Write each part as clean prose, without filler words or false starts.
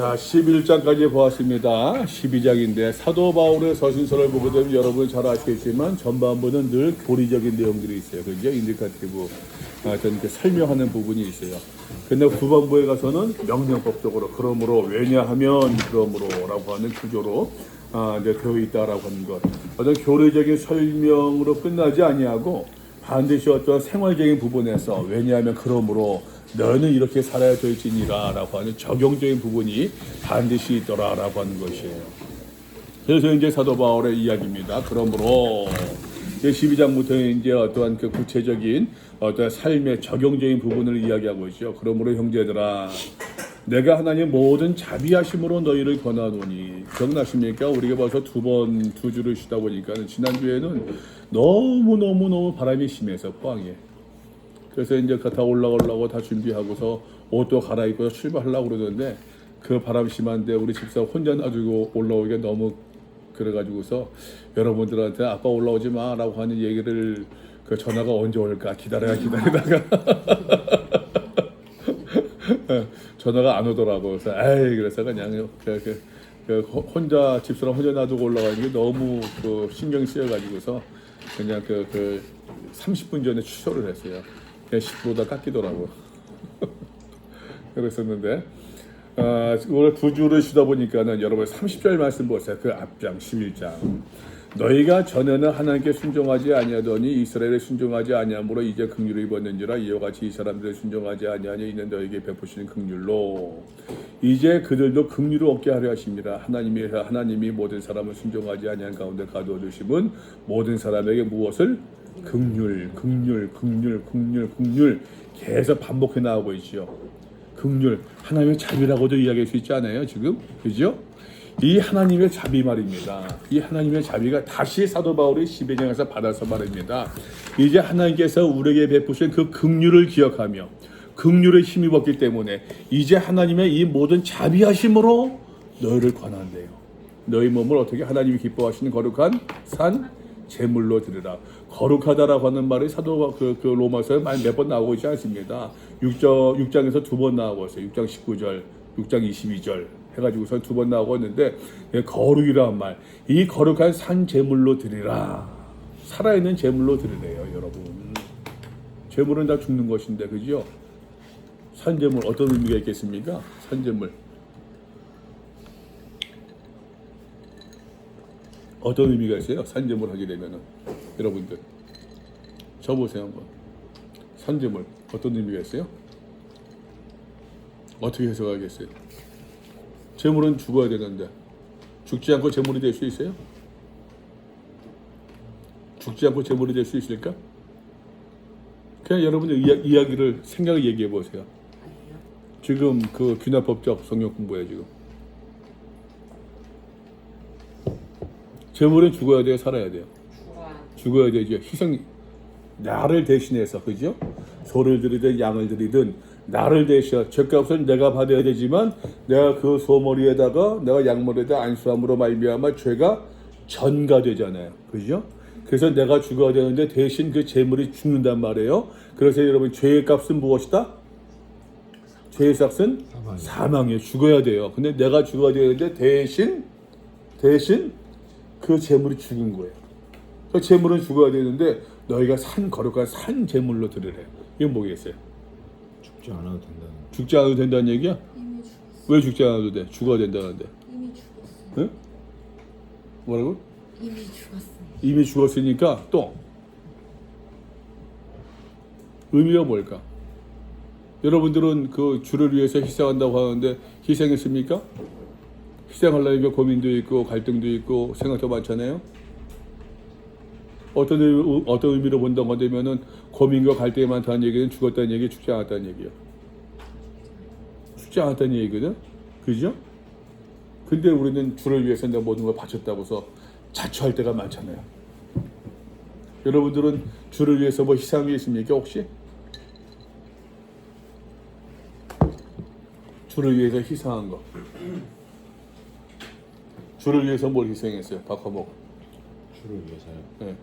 자, 11장까지 보았습니다. 12장인데 사도 바울의 서신서를 보게 되면 여러분 잘 아시겠지만 전반부는 늘 교리적인 내용들이 있어요. 그죠? 인디카티브 어떤 설명하는 부분이 있어요. 근데 후반부에 가서는 명령법적으로 그러므로 왜냐하면 그러므로라고 하는 구조로 이제 되어 있다라고 하는 것. 어떤 교리적인 설명으로 끝나지 아니하고 반드시 어떤 생활적인 부분에서 왜냐하면 그러므로 너는 이렇게 살아야 될지니라 라고 하는 적용적인 부분이 반드시 있더라라고 하는 것이에요. 그래서 이제 사도 바울의 이야기입니다. 그러므로 12장부터 이제 어떠한 그 구체적인 어떤 삶의 적용적인 부분을 이야기하고 있죠. 그러므로 형제들아, 내가 하나님 모든 자비하심으로 너희를 권하노니. 기억나십니까? 우리가 벌써 두 주를 쉬다 보니까 지난주에는 너무 바람이 심해서 포항에. 그래서 이제 다 올라오려고 다 준비하고서 옷도 갈아입고 출발하려고 그러는데 그 바람 심한데 우리 집사 혼자 놔두고 올라오기가 너무 그래가지고서 여러분들한테 아빠 올라오지 마라고 하는 얘기를 그 전화가 언제 올까 기다리다가 전화가 안 오더라고. 그래서 그래서 그냥 혼자 집사람 혼자 놔두고 올라가는 게 너무 그 신경이 쓰여가지고서 그냥 30분 전에 취소를 했어요. 그냥 10%다 깎이더라고. 그랬었는데 오늘 두 주를 쉬다 보니까는 여러분 30절 말씀 보세요. 그 앞장 11장. 너희가 전에는 하나님께 순종하지 아니하더니 이스라엘에 순종하지 아니함으로 이제 긍휼을 입었는지라. 이와 같이 이 사람들을 순종하지 아니하니 이는 너희에게 베푸시는 긍휼로 이제 그들도 긍휼을 얻게 하려 하십니다. 하나님이 모든 사람을 순종하지 아니한 가운데 가두어 두심은 모든 사람에게 무엇을? 긍휼 계속 반복해 나오고 있죠. 긍휼, 하나님의 자비라고도 이야기할 수 있지 않아요 지금? 그죠? 이 하나님의 자비 말입니다. 이 하나님의 자비가 다시 사도 바울이 12장에서 받아서 말입니다. 이제 하나님께서 우리에게 베푸신 그 긍휼을 기억하며 긍휼에 힘입었기 때문에 이제 하나님의 이 모든 자비하심으로 너희를 권한대요. 너희 몸을 어떻게 하나님이 기뻐하시는 거룩한 산 제물로 드리라. 거룩하다라고 하는 말이 사도 로마서에 몇 번 나오고 있지 않습니다. 6장에서 두 번 나오고 있어요. 6장 19절, 6장 22절 해가지고서 두 번 나오고 있는데 거룩이라는 말, 이 거룩한 산 제물로 드리라. 살아있는 제물로 드리래요, 여러분. 제물은 다 죽는 것인데, 그죠? 산 제물 어떤 의미가 있겠습니까? 산 제물 어떤 의미가 있어요? 산제물 하게 되면은 여러분들 저 보세요 한번. 산제물 어떤 의미가 있어요? 어떻게 해석하겠어요? 제물은 죽어야 되는데 죽지 않고 제물이 될 수 있어요? 죽지 않고 제물이 될 수 있을까? 그냥 여러분들 이야기를 생각을 얘기해 보세요. 지금 그 귀납법적 성경 공부예요 지금. 제물은 죽어야 돼요, 살아야 돼요? 죽어야 되죠. 희생, 나를 대신해서, 그죠? 소를 드리든 양을 드리든 나를 대신해 죄값은 내가 받아야 되지만 내가 그 소머리에다가 내가 양머리에다 안수함으로 말미암아 죄가 전가되잖아요, 그죠? 그래서 내가 죽어야 되는데 대신 그 제물이 죽는단 말이에요. 그래서 여러분 죄의 값은 무엇이다? 죄의 값은 사망이에요. 죽어야 돼요. 근데 내가 죽어야 되는데 대신 그 제물이 죽은 거예요. 그 제물은 죽어야 되는데 너희가 거룩한 산 제물로 드리래. 이건 뭐겠어요? 죽지 않아도 된다는. 죽지 않아도 된다는 얘기야? 이미 죽었어. 왜 죽지 않아도 돼? 죽어야 된다는데. 이미 죽었어. 응? 뭐라고? 이미 죽었어. 이미 죽었으니까 또 의미가 뭘까? 여러분들은 그 주를 위해서 희생한다고 하는데 희생했습니까? 희생하려니까 고민도 있고 갈등도 있고 생각도 많잖아요. 어떤 의미로 본다고 하면은 고민과 갈등이 많다는 얘기는 죽었다는 얘기, 죽지 않았다는 얘기예요. 죽지 않았다는 얘기거든, 그죠? 근데 우리는 주를 위해서 내가 모든 걸 바쳤다고서 자초할 때가 많잖아요. 여러분들은 주를 위해서 뭐 희생한 게 있습니까 혹시? 주를 위해서 희생한 거. 주를 위해서 뭘 희생했어요? 박화목. 주를 위해서요? 네.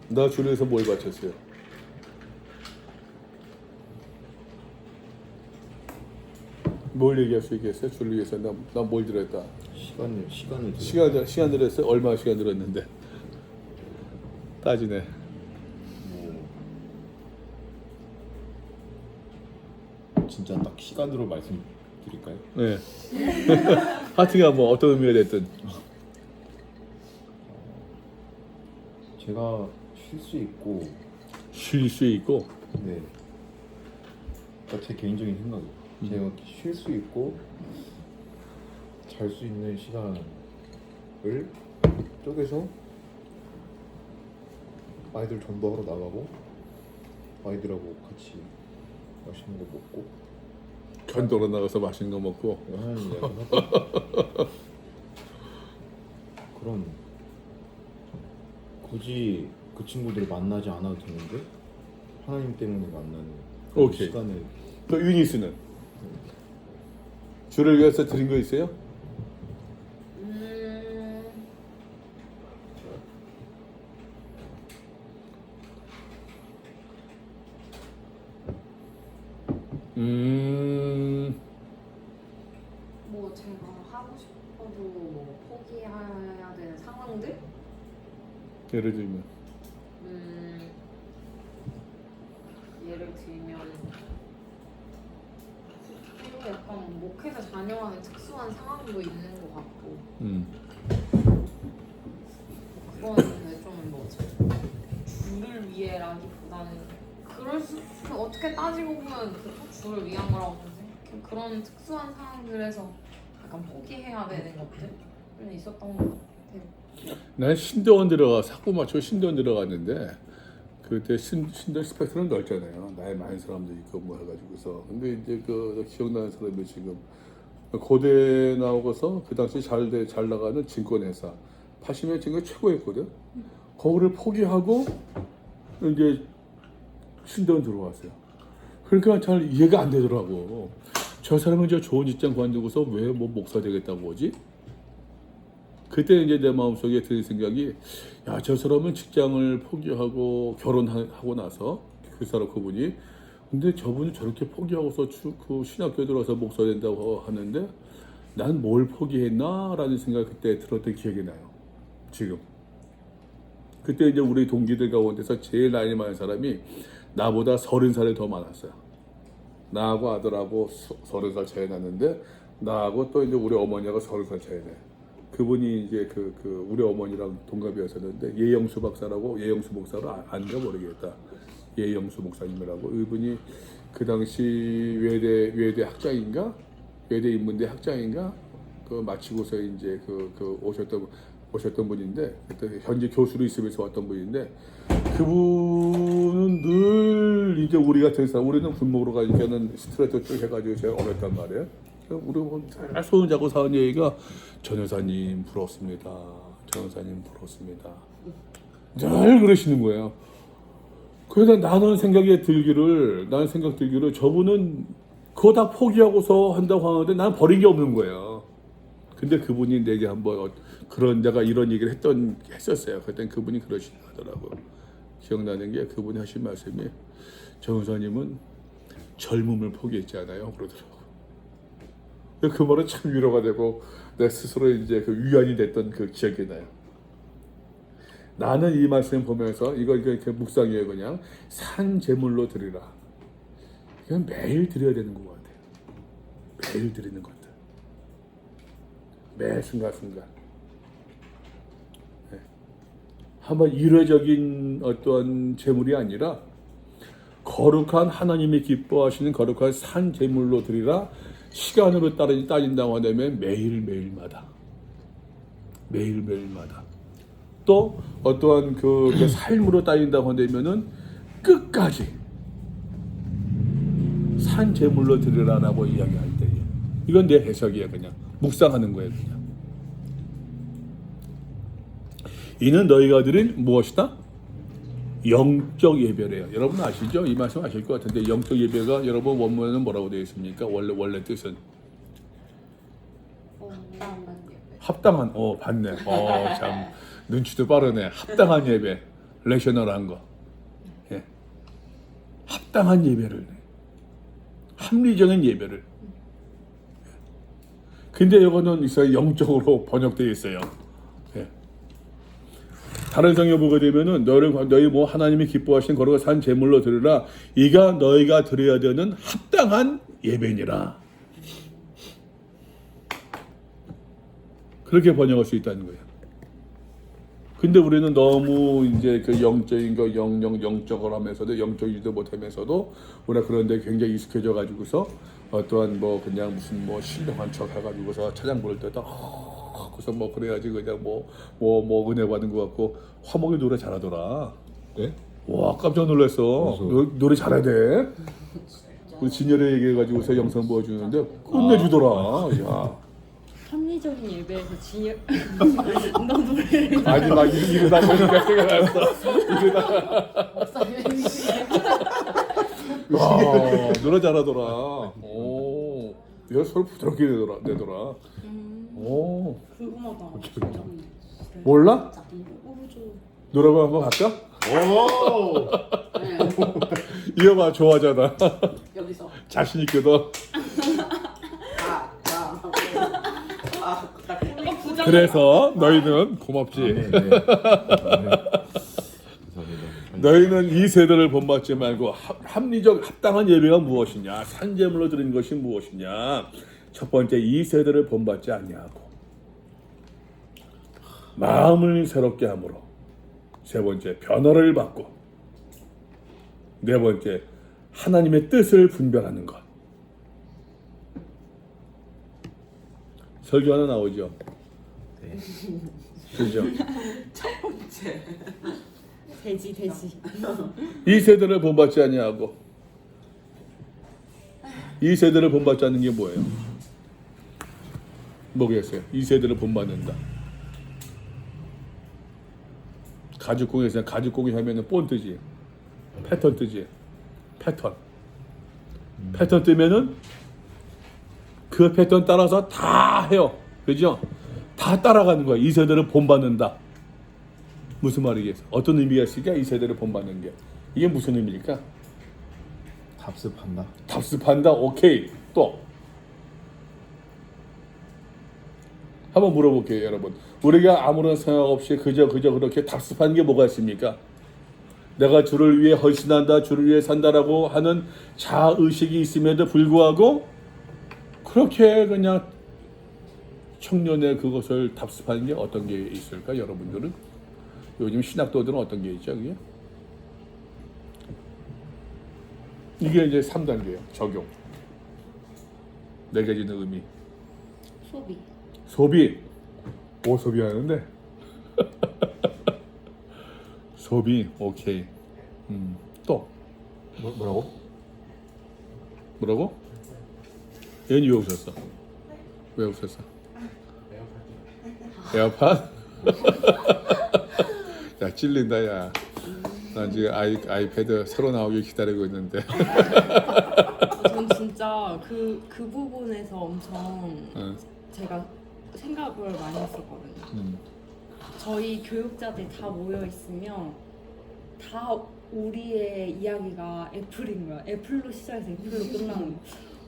나 주를 위해서 뭘 바쳤어요? 뭘 얘기할 수 있겠어요? 주를 위해서 나뭘 들었다. 시간을 시간 들었어요? 얼마 시간 들었는데 따지네. 진짜 딱 시간으로 말씀드릴까요? 네. 하여튼간 뭐 어떤 의미가 됐든 제가 쉴 수 있고, 쉴 수 있고. 네. 그러니까 제 개인적인 생각이에요. 제가 쉴 수 있고 잘 수 있는 시간을 쪼개서 아이들 전도하러 나가고 아이들하고 같이 맛있는 거 먹고 견도로 나가서 맛있는 거 먹고. 하나님 이야기 하고 그런 굳이 그 친구들을 만나지 않아도 되는데 하나님 때문에 만나는 그런 오케이. 시간을 또 유니스는 주를 위해서 드린 거 있어요? 뭐 제가 하고 싶어도 뭐 포기해야 되는 상황들? 예를 들면 예를 들면 또 약간 목회자 자녀와는 특수한 상황도 있는 것 같고 그거는 좀뭐 주를 위해라기보다는 어떻게 따지고 보면 그쪽 주를 위한 거라고 좀 생각해요. 그런 특수한 상황들에서 약간 포기해야 되는 것들은 있었던 것 같아요. 난 신대원 사고 맞춰 신대원 들어갔는데 그때 신대원 스펙트럼 넓잖아요. 나이 많은 사람도 있고 뭐 해가지고서. 근데 이제 그 기억나는 사람이 지금 고대 나오고서 그 당시 잘 나가는 증권회사 80년 증권 최고였거든. 거기를 포기하고 이제 신대원 들어왔어요. 그러니까 잘 이해가 안 되더라고. 저 사람은 저 좋은 직장 관두고서 왜 뭐 목사 되겠다고 하지? 그때 이제 내 마음속에 드는 생각이, 야, 저 사람은 직장을 포기하고 결혼하고 나서 그분이, 근데 저분이 저렇게 포기하고서 그 신학교 들어와서 목사 된다고 하는데 난 뭘 포기했나라는 생각이 그때 들었던 기억이 나요. 지금. 그때 이제 우리 동기들 가운데서 제일 나이 많은 사람이 나보다 30살이 더 많았어요. 나하고 아들하고 30살 차이 났는데 나하고 또 이제 우리 어머니하고 30살 차이 나요. 그분이 이제 우리 어머니랑 동갑이었었는데 예영수 박사라고, 예영수 목사로 안가 모르겠다. 예영수 목사님이라고. 이분이 그 당시 외대 학장인가, 외대 인문대 학장인가, 그 마치고서 이제 오셨던 분인데, 그때 현재 교수로 있으면서 왔던 분인데, 그분은 늘 이제 우리 같은 사람, 우리는 술 먹으러 가니까는 스트레스 쭉 해가지고 제가 어렸단 말이에요. 우리 잘 손을 잡고 사는 얘기가, 전 여사님 부럽습니다. 전 여사님 부럽습니다. 늘 그러시는 거예요. 그래서 나는 생각 들기를 저분은 그거 다 포기하고서 한다고 하는데 난 버린 게 없는 거예요. 근데 그분이 내게 한번 내가 이런 얘기를 했었어요. 그때 그분이 그러시더라고요. 기억나는 게 그분이 하신 말씀이, 정 의사님은 젊음을 포기했지 않아요? 그러더라고요. 그 말은 참 위로가 되고 내 스스로 이제 그 위안이 됐던 그 기억이 나요. 나는 이 말씀 보면서 이거 묵상이에요. 그냥 산 제물로 드리라. 그냥 매일 드려야 되는 것 같아요. 매일 드리는 것들. 매 순간순간. 네. 한번 일회적인 어떤 제물이 아니라 거룩한 하나님이 기뻐하시는 거룩한 산 제물로 드리라. 시간으로 따진다고 하면 매일매일마다. 또 어떠한 그 삶으로 따진다고 하면은 끝까지 산 제물로 드리라라고 이야기할 때에, 이건 내 해석이야. 그냥 묵상하는 거예요. 그냥 이는 너희가 드린 무엇이다? 영적 예배래요. 여러분 아시죠? 이 말씀 아실 것 같은데, 영적 예배가 여러분 원문에는 뭐라고 되어 있습니까? 원래 뜻은 합당한. 봤네. 참 눈치도 빠르네. 합당한 예배, 레셔널한 거. 예. 합당한 예배를, 합리적인 예배를. 근데 이거는 있어요. 영적으로 번역되어 있어요. 예. 다른 성경 보게 되면은 너희 뭐 하나님이 기뻐하신 거룩한 산 제물로 드리라. 이가 너희가 드려야 되는 합당한 예배니라. 그렇게 번역할 수 있다는 거예요. 근데 우리는 너무 이제 그 영적인 거 영적을 하면서도 영적이지도 못하면서도 우리가 그런데 굉장히 익숙해져 가지고서 어떠한 뭐 그냥 무슨 뭐 신령한 척 해가지고서 찬양 부를 때도 그래서 뭐 그래야지 그냥 뭐 은혜 받은 것 같고 화목이 노래 잘하더라. 네? 와 깜짝 놀랐어. 노래 잘해야 돼. 우리 진열이 얘기해가지고서 영상 보여주는데 끝내주더라. 야. 합리적인 예배에서 너 노래를 아니 막 이러다 보니까 생각났어. 와 노래 잘하더라. 오, 얘가 소리 부드럽게 내더라. 오, 궁금하다. 몰라? 모르죠. 노래방 한번 갈까? 오! 이거 봐 좋아하잖아. 여기서 자신 있거든. 그래서 너희는 고맙지. 네. 감사합니다. 너희는 이 세대를 본받지 말고 합리적 합당한 예배가 무엇이냐, 산제물로 드린 것이 무엇이냐. 첫 번째 이 세대를 본받지 아니하고 마음을 새롭게 함으로. 세 번째 변화를 받고. 네 번째 하나님의 뜻을 분별하는 것. 설교 하나 나오죠. 네. 그죠? 첫 번째 돼지. 이 세대를 본받지 아니하고 이 세대를 본받지 않는 게 뭐예요? 뭐겠어요? 이 세대를 본받는다. 가죽공예에서 가죽공예 하면은 본뜨지, 패턴 뜨지, 패턴 뜨면은 그 패턴 따라서 다 해요. 그죠? 다 따라가는 거야. 이 세대를 본받는다. 무슨 말이겠어? 어떤 의미가 있을까? 이 세대를 본받는 게. 이게 무슨 의미일까? 답습한다. 답습한다. 오케이. 또 한번 물어볼게요, 여러분. 우리가 아무런 생각 없이 그저 그렇게 답습하는 게 뭐가 있습니까? 내가 주를 위해 헌신한다, 주를 위해 산다라고 하는 자의식이 있음에도 불구하고 그렇게 그냥 청년의 그것을 답습하는 게 어떤 게 있을까? 여러분들은 요즘 신학도들은 어떤 게 있죠? 그게? 이게 이제 3단계예요. 적용. 내게 주는 의미. 소비. 뭐 소비하는데? 소비. 오케이. 또 뭐라고? 얘는 왜 웃었어? 왜 웃었어? 에어팟? 야 찔린다 야. 난 지금 아이패드 새로 나오길 기다리고 있는데. 전 진짜 그 부분에서 엄청 제가 생각을 많이 했었거든요. 저희 교육자들 다 모여 있으면 다 우리의 이야기가 애플인 거야. 애플로 시작해서 애플로 끝나는 거.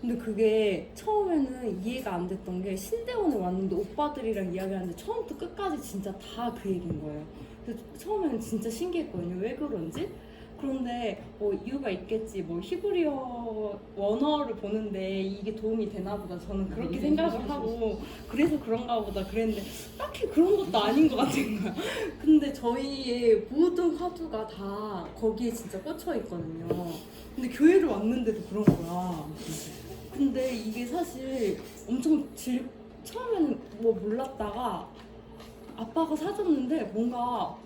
근데 그게 처음에는 이해가 안 됐던 게 신대원에 왔는데 오빠들이랑 이야기하는데 처음부터 끝까지 진짜 다 그 얘기인 거예요. 그래서 처음에는 진짜 신기했거든요. 왜 그런지? 그런데 이유가 있겠지. 뭐 히브리어 원어를 보는데 이게 도움이 되나 보다. 저는 그렇게 생각을 하고 그래서 그런가 보다 그랬는데 딱히 그런 것도 아닌 것 같은 거야. 근데 저희의 모든 화두가 다 거기에 진짜 꽂혀 있거든요. 근데 교회를 왔는데도 그런 거야. 근데 이게 사실 엄청 처음에는 뭐 몰랐다가 아빠가 사줬는데 뭔가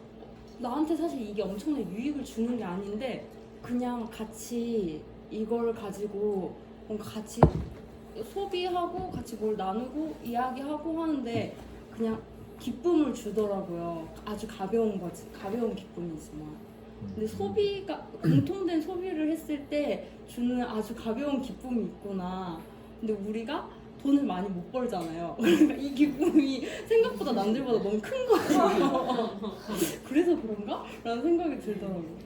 나한테 사실 이게 엄청난 유익을 주는 게 아닌데 그냥 같이 이걸 가지고 뭔가 같이 소비하고 같이 뭘 나누고 이야기하고 하는데 그냥 기쁨을 주더라고요. 아주 가벼운 거지. 가벼운 기쁨이지만. 근데 소비가 공통된 소비를 했을 때 주는 아주 가벼운 기쁨이 있구나. 근데 우리가 돈을 많이 못 벌잖아요. 그러니까 이 기쁨이 생각보다 남들보다 너무 큰 거예요. 그래서 그런가? 라는 생각이 들더라고요.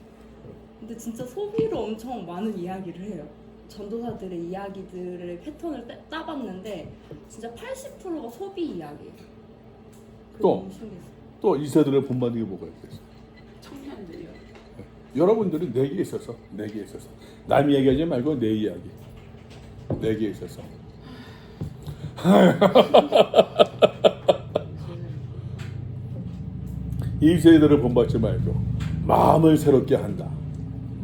근데 진짜 소비로 엄청 많은 이야기를 해요. 전도사들의 이야기들의 패턴을 따봤는데 진짜 80%가 소비 이야기예요. 그게 또? 너무 신기했어요. 또 이 세대를 본받는 게 뭐가 있겠어? 청년들이요. 여러분들은 내게 있어서 남 얘기하지 말고 내 이야기 내게 있어서 이 세대를 본받지 말고 마음을 새롭게 한다.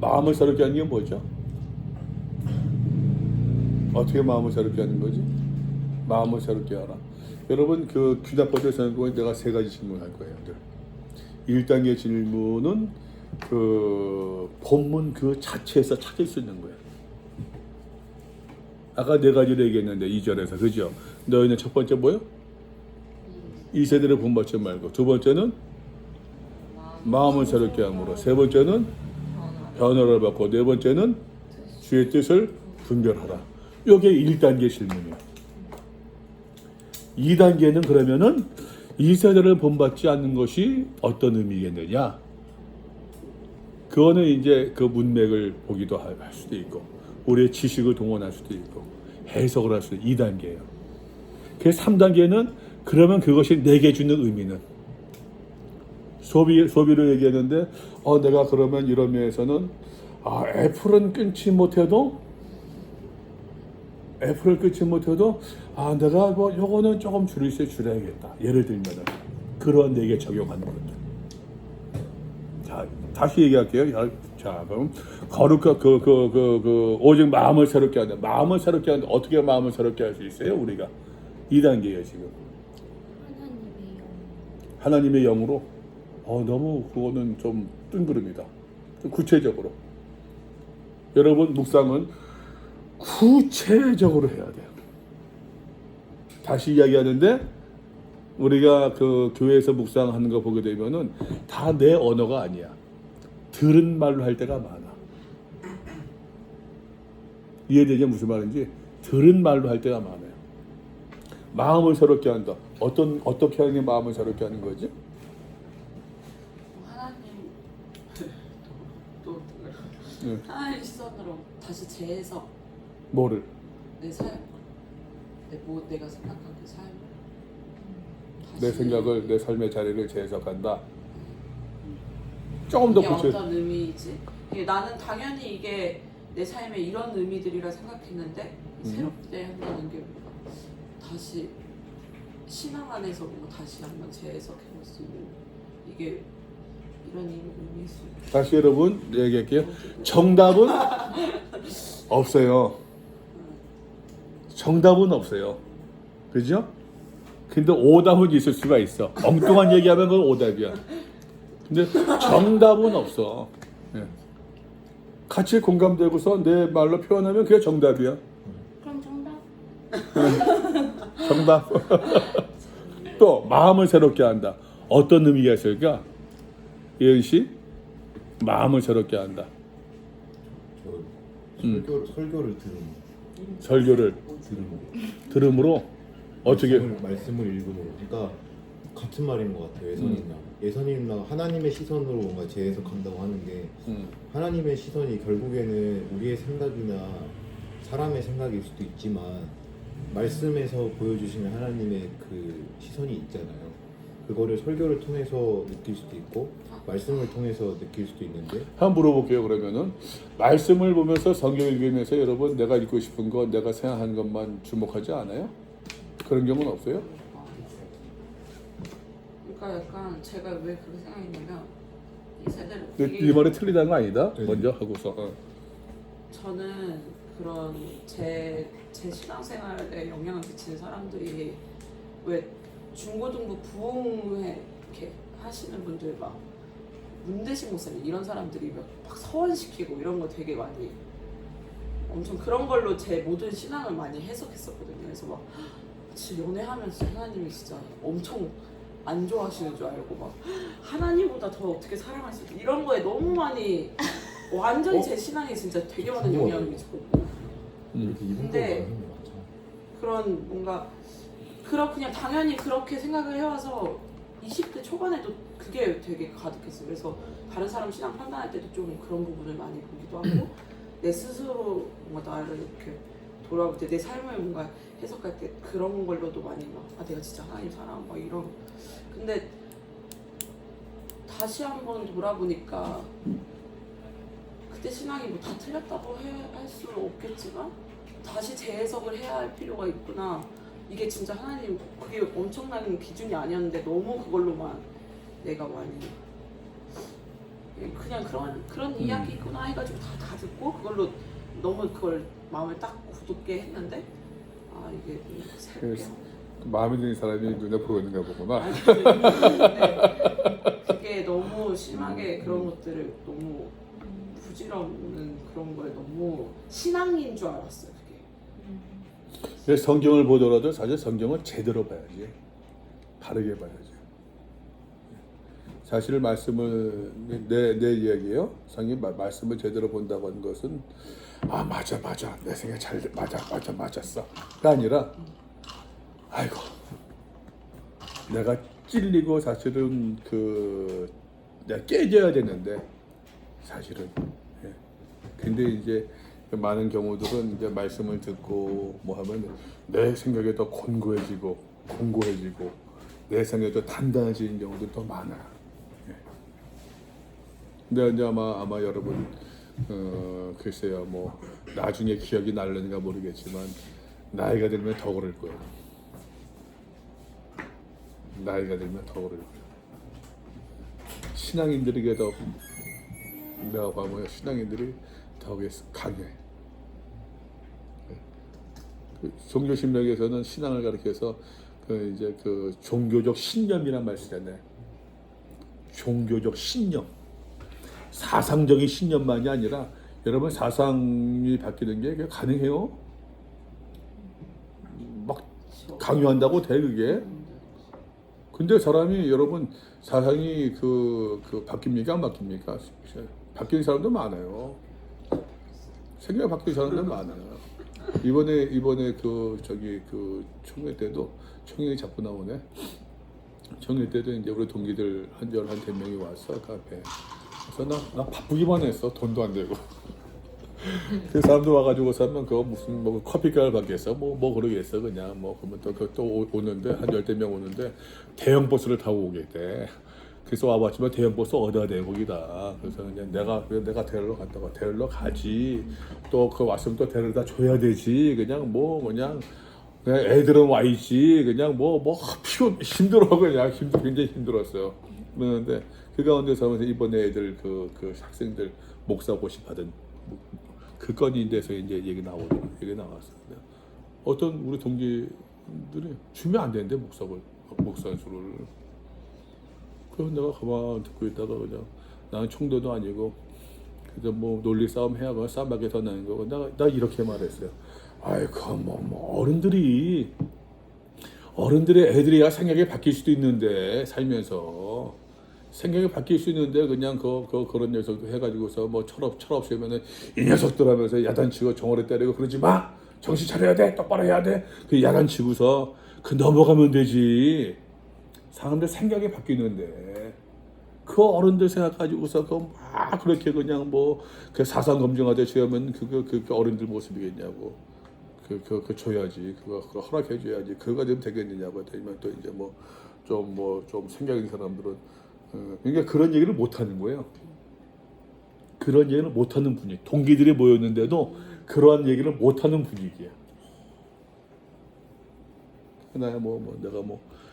마음을 새롭게 하는 게 뭐죠? 어떻게 마음을 새롭게 하는 거지? 마음을 새롭게 하라. 여러분 그 귀납법에 선거에 내가 3가지 질문할 거예요. 1단계 질문은 그 본문 그 자체에서 찾을 수 있는 거예요. 아까 4가지를 얘기했는데 2절에서 그죠? 너희는 첫 번째 뭐요? 이 세대를 본받지 말고, 두 번째는 마음을 새롭게 함으로, 세 번째는 변화를 받고, 네 번째는 주의 뜻을 분별하라. 이게 1단계 질문이에요. 2단계는 그러면은 이 세대를 본받지 않는 것이 어떤 의미겠느냐? 그거는 이제 그 문맥을 보기도 할 수도 있고, 우리의 지식을 동원할 수도 있고, 해석을 할 수도 있고, 2단계예요. 그래서 3단계는 그러면 그것이 내게 주는 의미는 소비를 얘기했는데, 내가 그러면 이런 면에서는 애플을 끊지 못해도 내가 뭐 요거는 조금 줄여야겠다. 예를 들면은 그런 내게 적용하는 것들. 자, 다시 얘기할게요. 자, 그럼 거룩한 오직 마음을 새롭게 한다. 마음을 새롭게 하는데 어떻게 마음을 새롭게 할 수 있어요? 우리가 2단계예요 지금. 하나님의 영으로. 너무 그거는 좀 뜬구름이다. 좀 구체적으로. 여러분 묵상은 구체적으로 해야 돼요. 다시 이야기하는데 우리가 그 교회에서 묵상하는 거 보게 되면은 다 내 언어가 아니야. 들은 말로 할 때가 많아. 이해되죠? 무슨 말인지? 들은 말로 할 때가 많아요. 마음을 새롭게 한다. 어떻게 하는 게 마음을 새롭게 하는 거지? 하나님 시선으로 다시 재해석. 뭐를? 내 삶. 내가 생각한 그 삶. 내 생각을, 내 삶의 자리를 재해석한다. 조금 더 이게 구체. 어떤 의미이지? 나는 당연히 이게 내 삶에 이런 의미들이라 생각했는데 새롭게 한다는 게 다시 신앙 안에서 뭔가 다시 한번 재해석해볼 수 있는 이게 이런 의미일 수 있는. 다시 여러분 얘기할게요. 정답은 없어요. 정답은 없어요. 그죠? 근데 오답은 있을 수가 있어. 엉뚱한 얘기하면 그건 오답이야. 근데 정답은 없어. 예. 같이 공감되고서 내 말로 표현하면 그게 정답이야. 그럼 정답? 정답. 또 마음을 새롭게 한다. 어떤 의미가 있을까? 예은 씨, 마음을 새롭게 한다. 설교를 설교를 들음으로 어떻게? 말씀을 읽음으로. 그러니까 같은 말인 것 같아요. 예선이랑 하나님의 시선으로 뭔가 재해석한다고 하는 게 하나님의 시선이 결국에는 우리의 생각이나 사람의 생각일 수도 있지만 말씀에서 보여주시는 하나님의 그 시선이 있잖아요. 그거를 설교를 통해서 느낄 수도 있고 말씀을 통해서 느낄 수도 있는데. 한번 물어볼게요. 그러면은 말씀을 보면서 성경 읽으면서 여러분 내가 읽고 싶은 거, 내가 생각하는 것만 주목하지 않아요? 그런 경우는 없어요? 그러니까 약간 제가 왜 그렇게 생각했냐면 이 세대를 네 말이 틀리다는 거 아니다. 네. 먼저 하고서. 저는 그런 제 신앙생활에 영향을 끼치는 사람들이 왜 중고등부 부흥회 이렇게 하시는 분들 막 문대식 목사님 이런 사람들이 막 서원시키고 이런 거 되게 많이 엄청 그런 걸로 제 모든 신앙을 많이 해석했었거든요. 그래서 막 진짜 연애하면서 하나님이 진짜 엄청 안 좋아하시는 줄 알고 막 하나님보다 더 어떻게 사랑할 수 있지 이런 거에 너무 많이 완전히 제 신앙에 진짜 되게 많은 영향을 미쳤거든요. 근데 그런 뭔가 그냥 당연히 그렇게 생각을 해와서 20대 초반에도 그게 되게 가득했어요. 그래서 다른 사람 신앙 판단할 때도 좀 그런 부분을 많이 보기도 하고 내 스스로 뭔가 나를 이렇게 돌아볼 때 내 삶을 뭔가 해석할 때 그런 걸로도 많이 막 내가 진짜 하나님 사랑 막 이런. 근데 다시 한번 돌아보니까 그때 신앙이 뭐 다 틀렸다고 할 수는 없겠지만 다시 재해석을 해야 할 필요가 있구나. 이게 진짜 하나님 그게 엄청난 기준이 아니었는데 너무 그걸로만 내가 많이 그냥 그런 이야기구나 해가지고 다 듣고 그걸로 너무 그걸 마음을 딱 굳게 했는데 이게 새롭게 그래서 마음에 드는 사람이 눈에 보이는가 보구나. 그게 너무 심하게 그런 것들을 너무 부질없는 그런 걸 너무 신앙인 줄 알았어요. 그게. 그래서 성경을 보더라도 사실 성경을 제대로 봐야지, 바르게 봐야지. 사실 말씀을 내 이야기예요. 성경 말씀을 제대로 본다고 하는 것은 맞아 내 생각 잘 맞았어가 아니라 아이고 내가 찔리고 사실은 내가 깨져야 되는데 사실은 근데 이제 많은 경우들은 이제 말씀을 듣고 뭐 하면 내 생각이 더 공고해지고 내 생각이 더 단단해지는 경우도 더 많아요. 근데 이제 아마 여러분 글쎄요 뭐 나중에 기억이 날려는가 모르겠지만 나이가 들면 더 그럴 거예요. 나이가 들면 더 그럴 거예요. 신앙인들에게 더 내가 보면 신앙인들이 더 강해. 종교 심리학에서는 신앙을 가리켜서 이제 종교적 신념이란 말 쓰잖아요. 종교적 신념. 사상적인 신념만이 아니라 여러분 사상이 바뀌는 게 가능해요? 막 강요한다고 돼 그게? 근데 사람이 여러분 사상이 바뀝니까 안 바뀝니까? 바뀌는 사람도 많아요. 생각이 바뀌는 사람도 많아요. 이번에 총회 때도 총회가 자꾸 나오네. 총회 때도 이제 우리 동기들 한 11명이 왔어 그 앞에. 그래서 나 바쁘기만 했어. 돈도 안 되고. 그 사람들 와가지고서는 무슨 커피값을 받겠어. 뭐 그러겠어 그냥 그러면 또 오는데 한 10명 오는데 대형 버스를 타고 오겠대. 그래서 와봤지만 대형 버스 어디다 대곡이다. 그래서 그냥 내가 데리러 갔다가 데리러 가지. 또 왔으면 또 데려다 줘야 되지. 그냥 애들은 와 있지. 그냥 힘들어 그냥 굉장히 힘들었어요. 그런데 그 가운데서 이번에 애들 학생들 목사고시 받은 그 건이 돼서 이제 얘기 나왔어요. 어떤 우리 동기들이 주면 안 되는데 목사수를. 그래서 내가 가만 듣고 있다가 그냥 나는 총도도 아니고 그래서 논리 싸움 해야 싸움밖에 더 나는 거고 나 이렇게 말했어요. 아이고 어른들의 애들이야 생각이 바뀔 수도 있는데 살면서 생각이 바뀔 수 있는데 그냥 그런 녀석도 해가지고서 철없이 하면은 이 녀석들 하면서 야단치고 정어리 때리고 그러지 마. 정신 차려야 돼. 똑바로 해야 돼. 그 야단치고서 넘어가면 되지. 사람들 생각이 바뀌는데 그 어른들 생각 가지고서 그렇게 그냥 사상 검증하듯이 하면 그 어른들 모습이겠냐고. 줘야지. 그거 허락해 줘야지. 그거가 되면 되겠느냐고. 되면 또 이제 좀 생각 있는 사람들은 그러니까 그런 얘기를 못 하는 거예요. 그런 얘기를 못 하는 분위기. 동기들이 모였는데도 그러한 얘기를 못 하는 분위기야. 나야 내가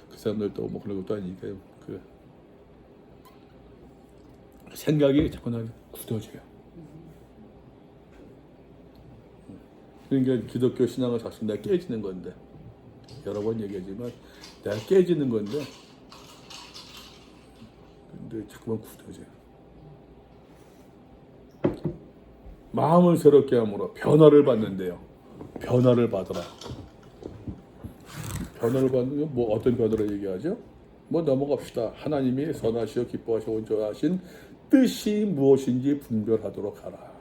그 사람들도 그런 것도 아니니까 생각이 자꾸 나게 굳어져요. 그러니까 기독교 신앙을 사실 내가 깨지는 건데 여러 번 얘기하지만 내가 깨지는 건데 근데 자꾸만 굳어져요. 마음을 새롭게 함으로 변화를 받는데요. 변화를 받으라. 변화를 받는 게 어떤 변화를 얘기하죠? 넘어갑시다. 하나님이 선하시고 기뻐하시고 온전하신 뜻이 무엇인지 분별하도록 하라.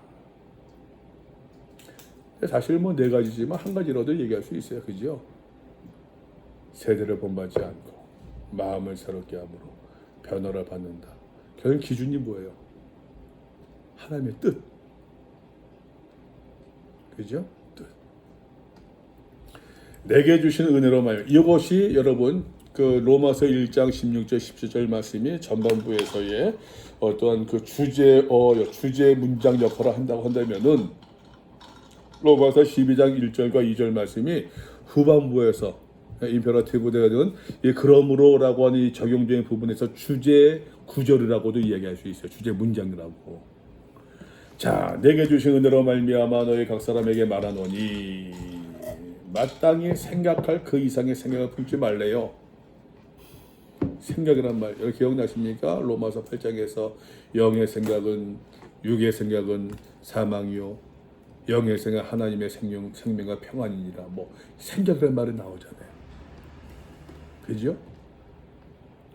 사실 4가지지만 한 가지라도 얘기할 수 있어요. 그죠? 세대를 본받지 않고 마음을 새롭게 함으로 변화를 받는다. 결국 기준이 뭐예요? 하나님의 뜻. 그죠? 내게 주신 은혜로 말미암아. 이것이 여러분 그 로마서 1장 16절 17절 말씀이 전반부에서의 어떠한 그 주제 문장 역할을 한다고 한다면은 로마서 12장 1절과 2절 말씀이 후반부에서 임페라티브 되는 이 그러므로라고 하는 이 적용적인 부분에서 주제 구절이라고도 이야기할 수 있어요. 주제 문장이라고. 자, 내게 주신 은혜로 말미암아 너희 각 사람에게 말하노니 마땅히 생각할 그 이상의 생각을 품지 말래요. 생각이란 말 여기 기억나십니까? 로마서 8장에서 영의 생각은 육의 생각은 사망이요 영의 생각 하나님의 생명과 평안이니라. 뭐 생각이란 말이 나오잖아요. 그죠?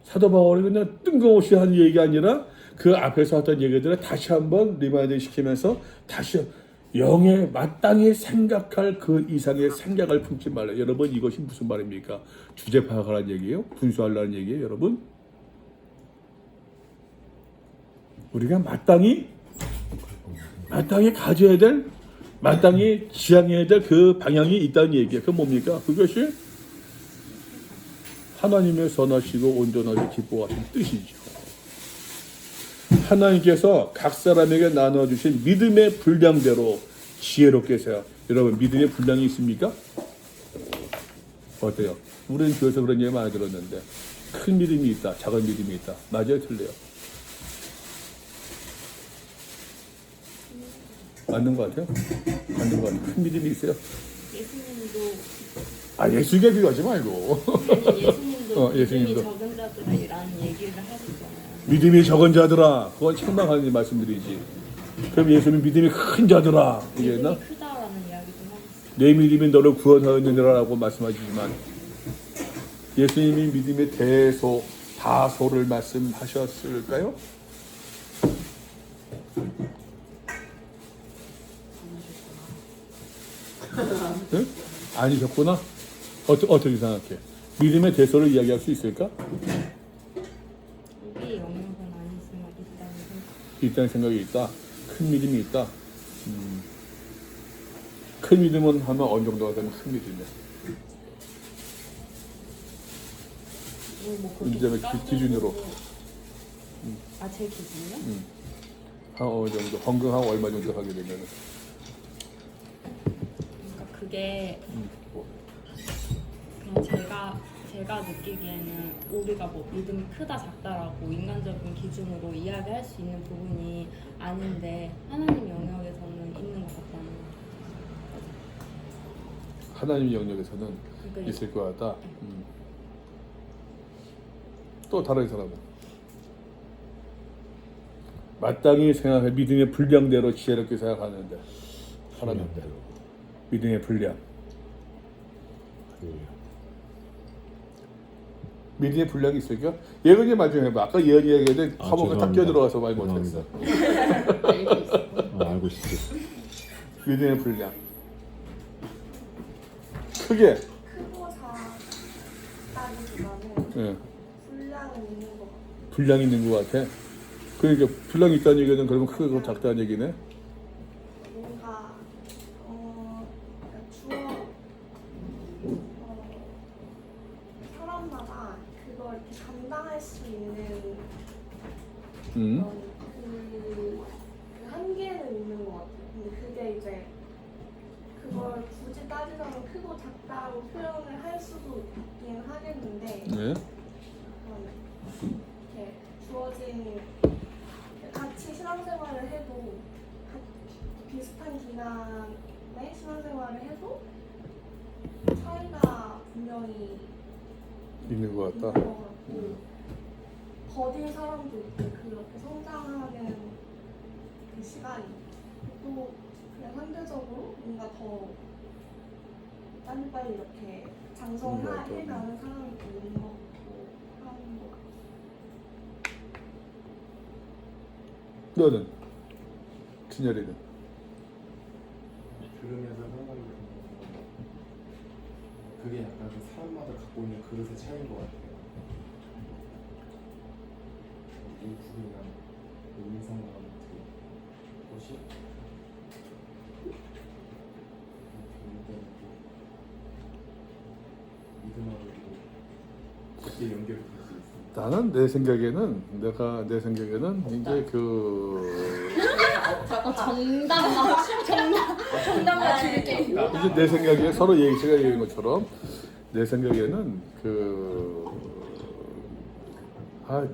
사도 바울이 그냥 뜬금없이 한 얘기가 아니라 그 앞에서 했던 얘기들을 다시 한번 리마인드 시키면서 다시 영에 마땅히 생각할 그 이상의 생각을 품지 말라. 여러분 이것이 무슨 말입니까? 주제 파악하라는 얘기예요? 분수하라는 얘기예요, 여러분? 우리가 마땅히 가져야 될, 마땅히 지향해야 될 그 방향이 있다는 얘기예요. 그게 뭡니까? 그것이 하나님의 선하시고 온전하게 기뻐하신 뜻이죠. 하나님께서 각 사람에게 나눠주신 믿음의 분량대로 지혜롭게 세요. 여러분 믿음의 분량이 있습니까? 어때요? 우리는 교회에서 그런 얘기 많이 들었는데 큰 믿음이 있다, 작은 믿음이 있다. 맞아요, 틀려요? 맞는 것 같아요? 맞는 것 같아요. 큰 믿음이 있어요? 예수님도 예수에게 비교하지 말고 아니, 예수님도 예수님도. 믿음이 적은 자들이라는 얘기를 하셨잖아요. 믿음이 적은 자들아, 그건 책망하는 말씀드리지. 그럼 예수님 믿음이 큰 자들아 이랬나? 믿음이 크다라는 이야기도 하셨어요. 내 믿음이 너를 구원하였느니라라고 말씀하시지만 예수님이 믿음의 대소, 다소를 말씀하셨을까요? 응? 아니셨구나? 어떻게 생각해? 믿음의 대소를 이야기할 수 있을까? 우리의 영역은 아니지만 있다는 생각. 있다는 생각이 있다. 큰 믿음이 있다. 큰 믿음은 하면 어느 정도가 되면 큰 믿음이야. 뭐 그렇게 이제 기준으로. 제 기준이요? 한 어느 정도, 헌금한 얼마 정도 하게 되면. 그러니까 그게 그냥 제가 느끼기에는 우리가 뭐 믿음이 크다 작다라고 인간적인 기준으로 이야기할 수 있는 부분이 아닌데 하나님 영역에서는 있는 것 같다는 거죠. 하나님 영역에서는 그러니까 있을 것 같다. 또 다른 사람은 마땅히 생각해 믿음의 분량대로 지혜롭게 생각하는데 하나님대 믿음의 분량. 믿음의 분량이 있을까? 예언이 마지막에 해봐. 아까 예언이 얘기했는데 화목에 딱 끼어들어가서 많이 못했어. 알고 있었죠. 믿음의 분량. 크게. 크고 작다기보다는 예. 분량은 있는 것 같아요. 분량이 있는 것 같아. 그러니까 분량이 있다는 얘기는 그러면 크고 작다는 얘기네. 뭔가 그러니까 사람마다 그걸 이렇게 감당할 수 있는 음. 그 한계는 있는 것 같아요. 근데 그게 이제 그걸 굳이 따지자면 크고 작다고 표현을 할 수도 있긴 하겠는데 네. 이렇게 주어진 같이 신앙생활을 해도 비슷한 기간에 신앙생활을 해도 차이가 분명히 있는 것 있는 같다. 것 같고 더딘 사람도 있고 그렇게 성장하는 그 시간이 또 그냥 상대적으로 뭔가 더 빨리빨리 이렇게 장성해가는 사람도 있는 것 같고 하는 것 같아요. 너는? 진열이는? 들으면서 생각이 드는 건 그게 약간 그 사람마다 갖고 있는 그릇의 차이인 것 같아요. 이 부분이랑 인상과 같은 것이 같이 연결이 될 수 있어요. 나는 내 생각에는 이제 정답 맞출게. 이제 내 생각에 서로 제가 얘기한 것처럼 내 생각에는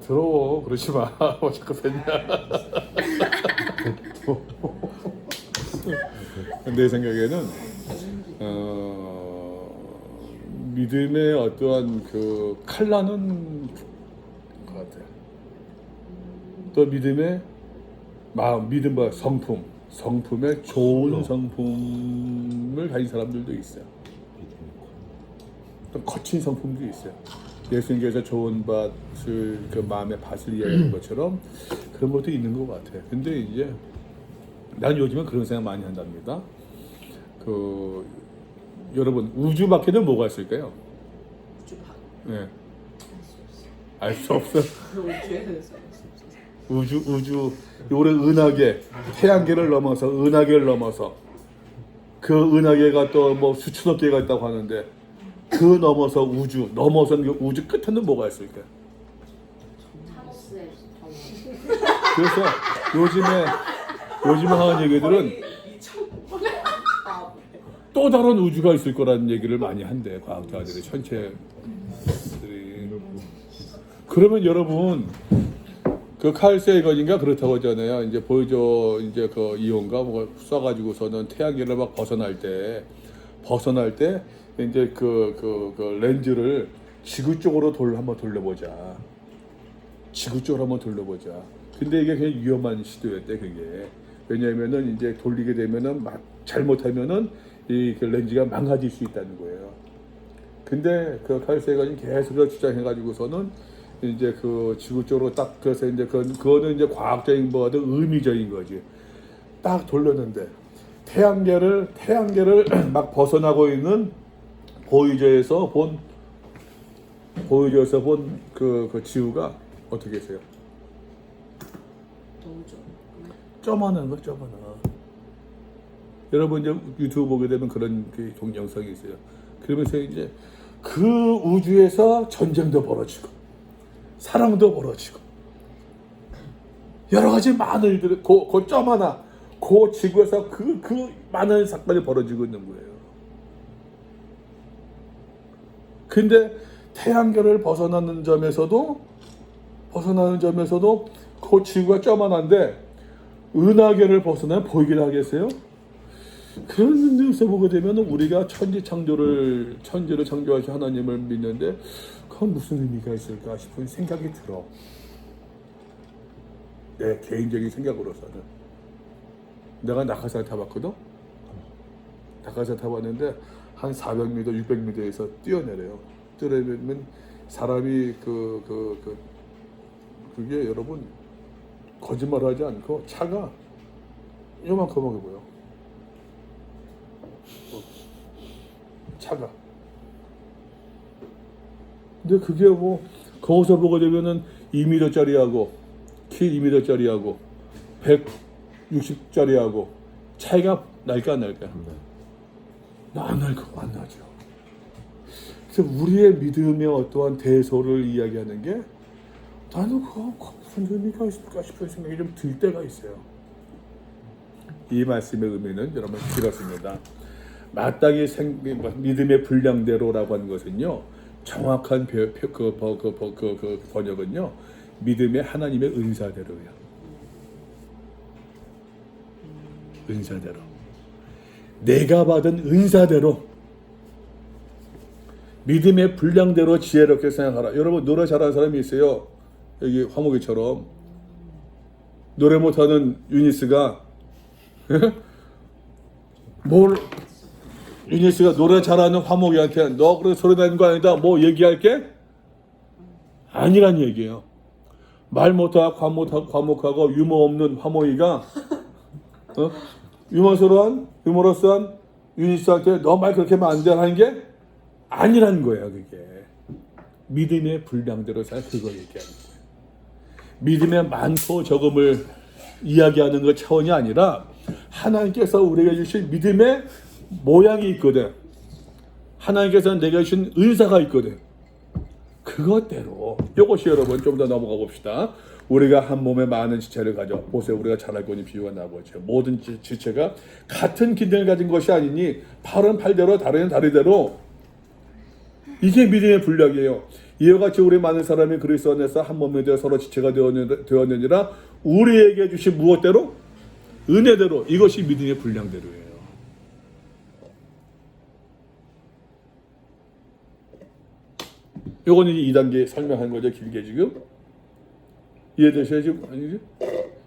더러워 그러지 마. 뭐 자꾸 뱉냐. 내 생각에는 믿음의 어떠한 칼라는 것 같아요. 또 믿음의 마음, 믿음과 성품의 좋은 성품을 가진 사람들도 있어요. 또 거친 성품도 있어요. 예수님께서 좋은 밭을 마음의 밭을 이야기하는 것처럼 그런 것도 있는 것 같아요. 근데 이제 난 요즘은 그런 생각 많이 한답니다. 여러분 우주 밖에는 뭐가 있을까요? 우주 밖. 네. 알 수 없어. 우주에서 우주 요래 은하계 태양계를 넘어서 은하계를 넘어서 그 은하계가 또 뭐 수천억 개가 있다고 하는데 그 넘어서 우주 넘어선 그 우주 끝에는 뭐가 있을까? 그래서 요즘에 하는 얘기들은 또 다른 우주가 있을 거라는 얘기를 많이 한대 과학자들이 천체들이. 그러면 여러분 칼 세이건인가 그렇다고 하잖아요. 이제 보여줘 이제 이온가 뭐 쏴가지고서는 태양계를 막 벗어날 때 이제 렌즈를 지구 쪽으로 한번 돌려보자. 지구 쪽으로 한번 돌려보자. 근데 이게 그냥 위험한 시도였대 그게. 왜냐하면은 이제 돌리게 되면은 잘못하면은 이 렌즈가 망가질 수 있다는 거예요. 근데 칼 세이건이 계속 주장해가지고서는 이제 지구 쪽으로 딱 그래서 이제 그거는 이제 과학적인 거보다 의미적인 거지. 딱 돌렸는데 태양계를 막 벗어나고 있는 보이저에서 본 지구가 어떻게 했어요? 너무 좀 쪼만한 거 쪼만한. 여러분 이제 유튜브 보게 되면 그런 동영상이 있어요. 그러면서 이제 그 우주에서 전쟁도 벌어지고 사랑도 벌어지고 여러 가지 많은 일들이 그 쪼만한 그 지구에서 그 많은 사건이 벌어지고 있는 거예요. 근데 태양계를 벗어나는 점에서도 그 지구가 쪼만한데 은하계를 벗어나면 보이긴 하겠어요? 그런 데서 보게 되면 우리가 천지를 창조하신 하나님을 믿는데 그건 무슨 의미가 있을까 싶은 생각이 들어. 내 개인적인 생각으로서는. 내가 낙하산 타봤거든? 낙하산 타봤는데 한 400m, 600m에서 뛰어내려요. 뛰어내리면 사람이 그게 여러분 거짓말하지 않고 차가 요만큼하게 보여. 차가. 근데 그게 뭐 거기서 보게 되면은 2m짜리하고 키 2m짜리하고 160짜리하고 차이가 날까 안 날까? 안 날 거 안 나죠. 그래서 우리의 믿음의 어떠한 대소를 이야기하는 게 나는 그거 무슨 의미가 있을까 싶은 생각이 좀 들 때가 있어요. 이 말씀의 의미는 여러분 길었습니다. 마땅히 믿음의 분량대로라고 하는 것은요, 정확한 번역은요, 믿음의 하나님의 은사대로예요. 은사대로. 내가 받은 은사대로, 믿음의 분량대로 지혜롭게 생각하라. 여러분 노래 잘하는 사람이 있어요. 여기 화목이처럼 노래 못하는 유니스가 유니스가 노래 잘하는 화목이한테 너 그렇게 소리 내는 거 아니다 뭐 얘기할게? 아니란 얘기예요. 말 못하고 과묵하고 유머 없는 화목이가 유머러스한 유니스한테 너 말 그렇게 하면 안 돼 하는 게 아니란 거예요. 그게 믿음의 분량대로 그걸 얘기하는 거예요. 믿음의 많고 적음을 이야기하는 것 차원이 아니라 하나님께서 우리에게 주신 믿음의 모양이 있거든. 하나님께서 내가 주신 은사가 있거든. 그것대로 이것이 여러분 좀 더 넘어가 봅시다. 우리가 한 몸에 많은 지체를 가져 보세요. 우리가 잘 알고 있는 비유가 나오죠. 모든 지체가 같은 기능을 가진 것이 아니니 팔은 팔대로 다리는 다리대로. 이게 믿음의 분량이에요. 이와 같이 우리 많은 사람이 그리스도 안에서 한 몸이 되어 서로 지체가 되었느니라 우리에게 주신 무엇대로? 은혜대로. 이것이 믿음의 분량대로예요. 요거는 2단계 설명한 거죠. 길게 지금. 이해되셔요 지금? 아니지?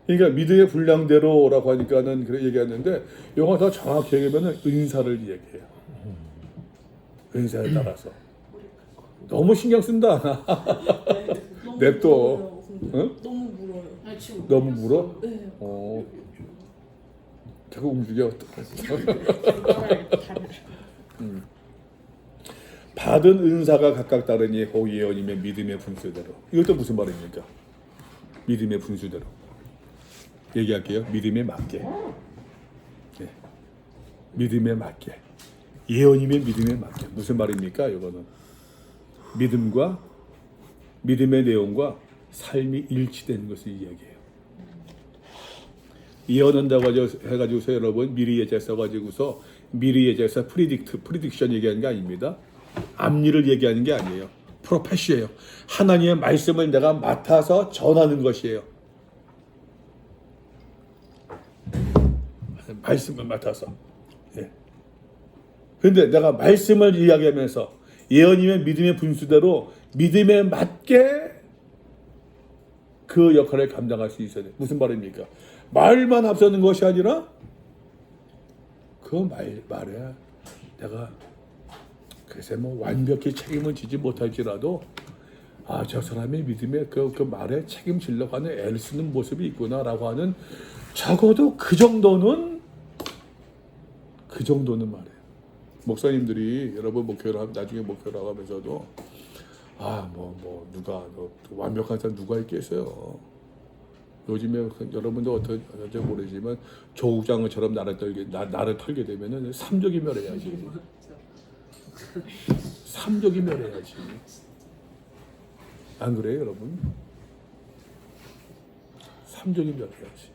그러니까 믿음의 분량대로라고 하니까는 그렇게 얘기하는데 요거 더 정확히 얘기하면 은사를 얘기해요. 은사에 따라서. 너무 신경 쓴다. 냅둬. 응? 너무 물어요. 너무 물어? 네. 자꾸 움직여. 받은 은사가 각각 다르니 호 예언님의 믿음의 분수대로. 이것도 무슨 말입니까? 믿음의 분수대로. 얘기할게요. 믿음에 맞게. 네. 믿음에 맞게. 예언님의 믿음에 맞게. 무슨 말입니까? 이거는 믿음과 믿음의 내용과 삶이 일치되는 것을 이야기해요. 예언한다고 해가지고서 여러분 미리 예제 써가지고서 미리 예제에서 프리딕션 얘기하는 게 아닙니다. 앞일을 얘기하는 게 아니에요. 프로페시예요. 하나님의 말씀을 내가 맡아서 전하는 것이에요. 말씀을 맡아서. 예. 그런데 내가 말씀을 이야기하면서 예언님의 믿음의 분수대로 믿음에 맞게 그 역할을 감당할 수 있어야 돼. 무슨 말입니까? 말만 앞서는 것이 아니라 그 말에 내가 글쎄 뭐 완벽히 책임을 지지 못할지라도 저 사람의 믿음에 그 말에 책임지려고 하는 애를 쓰는 모습이 있구나라고 하는 적어도 그 정도는 말이에요. 목사님들이 여러분 목회를 나중에 목회를 하면서도 누가 완벽한 사람 누가 있겠어요. 요즘에 여러분도 어떤지 모르지만 조국장처럼 나를 털게 되면은 삼족이 멸해야지. 삼족이 멸해야지. 안 그래요, 여러분? 삼족이 멸해야지.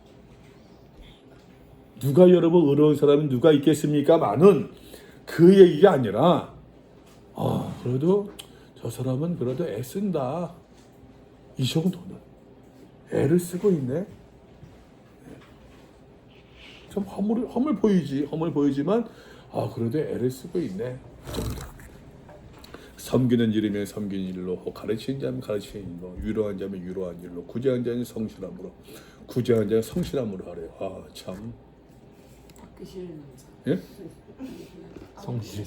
누가 여러분 의로운 사람이 누가 있겠습니까? 많은 그 얘기가 아니라 그래도 저 사람은 그래도 애쓴다. 이 정도는 애를 쓰고 있네. 좀 허물 보이지만 그래도 애를 쓰고 있네. 섬기는 일이면 섬기는 일로, 가르치는 자면 가르치는 일로, 위로한 자면 위로한 일로, 구제한 자는 성실함으로, 구제한 자는 성실함으로 하래요. 참. 받기 싫은 은사. 예? 성실.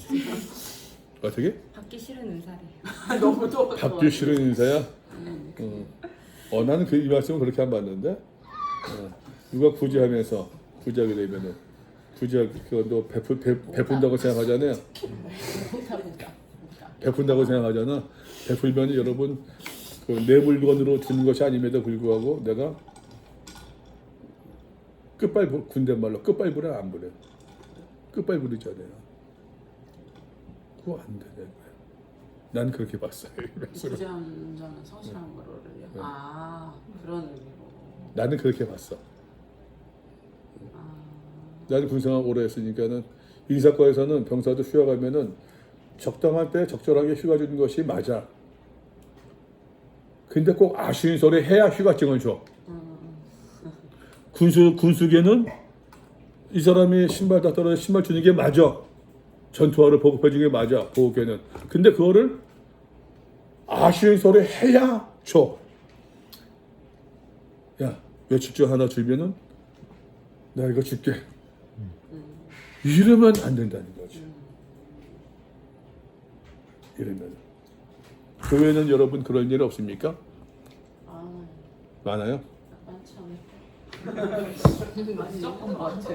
어떻게? 받기 싫은 은사래요. 너무 또 받기 싫은 인사야? 나는 이 말씀을 그렇게 안 받는데 누가 구제하면서 구제하게 되면은 그거 베푼다고 생각하잖아요. 베푼다고 생각하잖아. 베풀면 여러분 내 물건으로 주는 것이 아님에도 불구하고 내가 군대 말로 끝발부려 안 부려. 끝발부리잖아요. 그거 안 되는 거야. 난 그렇게 봤어요. 구제하는 자는 성실한 거를요. 그런 의미로. 나는 그렇게 봤어. 나는 군생활 오래 했으니까는 인사과에서는 병사도 휴가 가면은 적당할 때 적절하게 휴가 주는 것이 맞아. 근데 꼭 아쉬운 소리 해야 휴가증을 줘. 군수계는 이 사람이 신발 다 떨어져 신발 주는 게 맞아. 전투화를 보급해 주는 게 맞아. 보호계는. 근데 그거를 아쉬운 소리 해야 줘. 야, 며칠 중 하나 주면은 나 이거 줄게. 이러면 안 된다는 거죠. 이러면. 교회는 여러분 그런 일 없습니까? 많아요? 많지 않을까? 많이 적은 것 같아.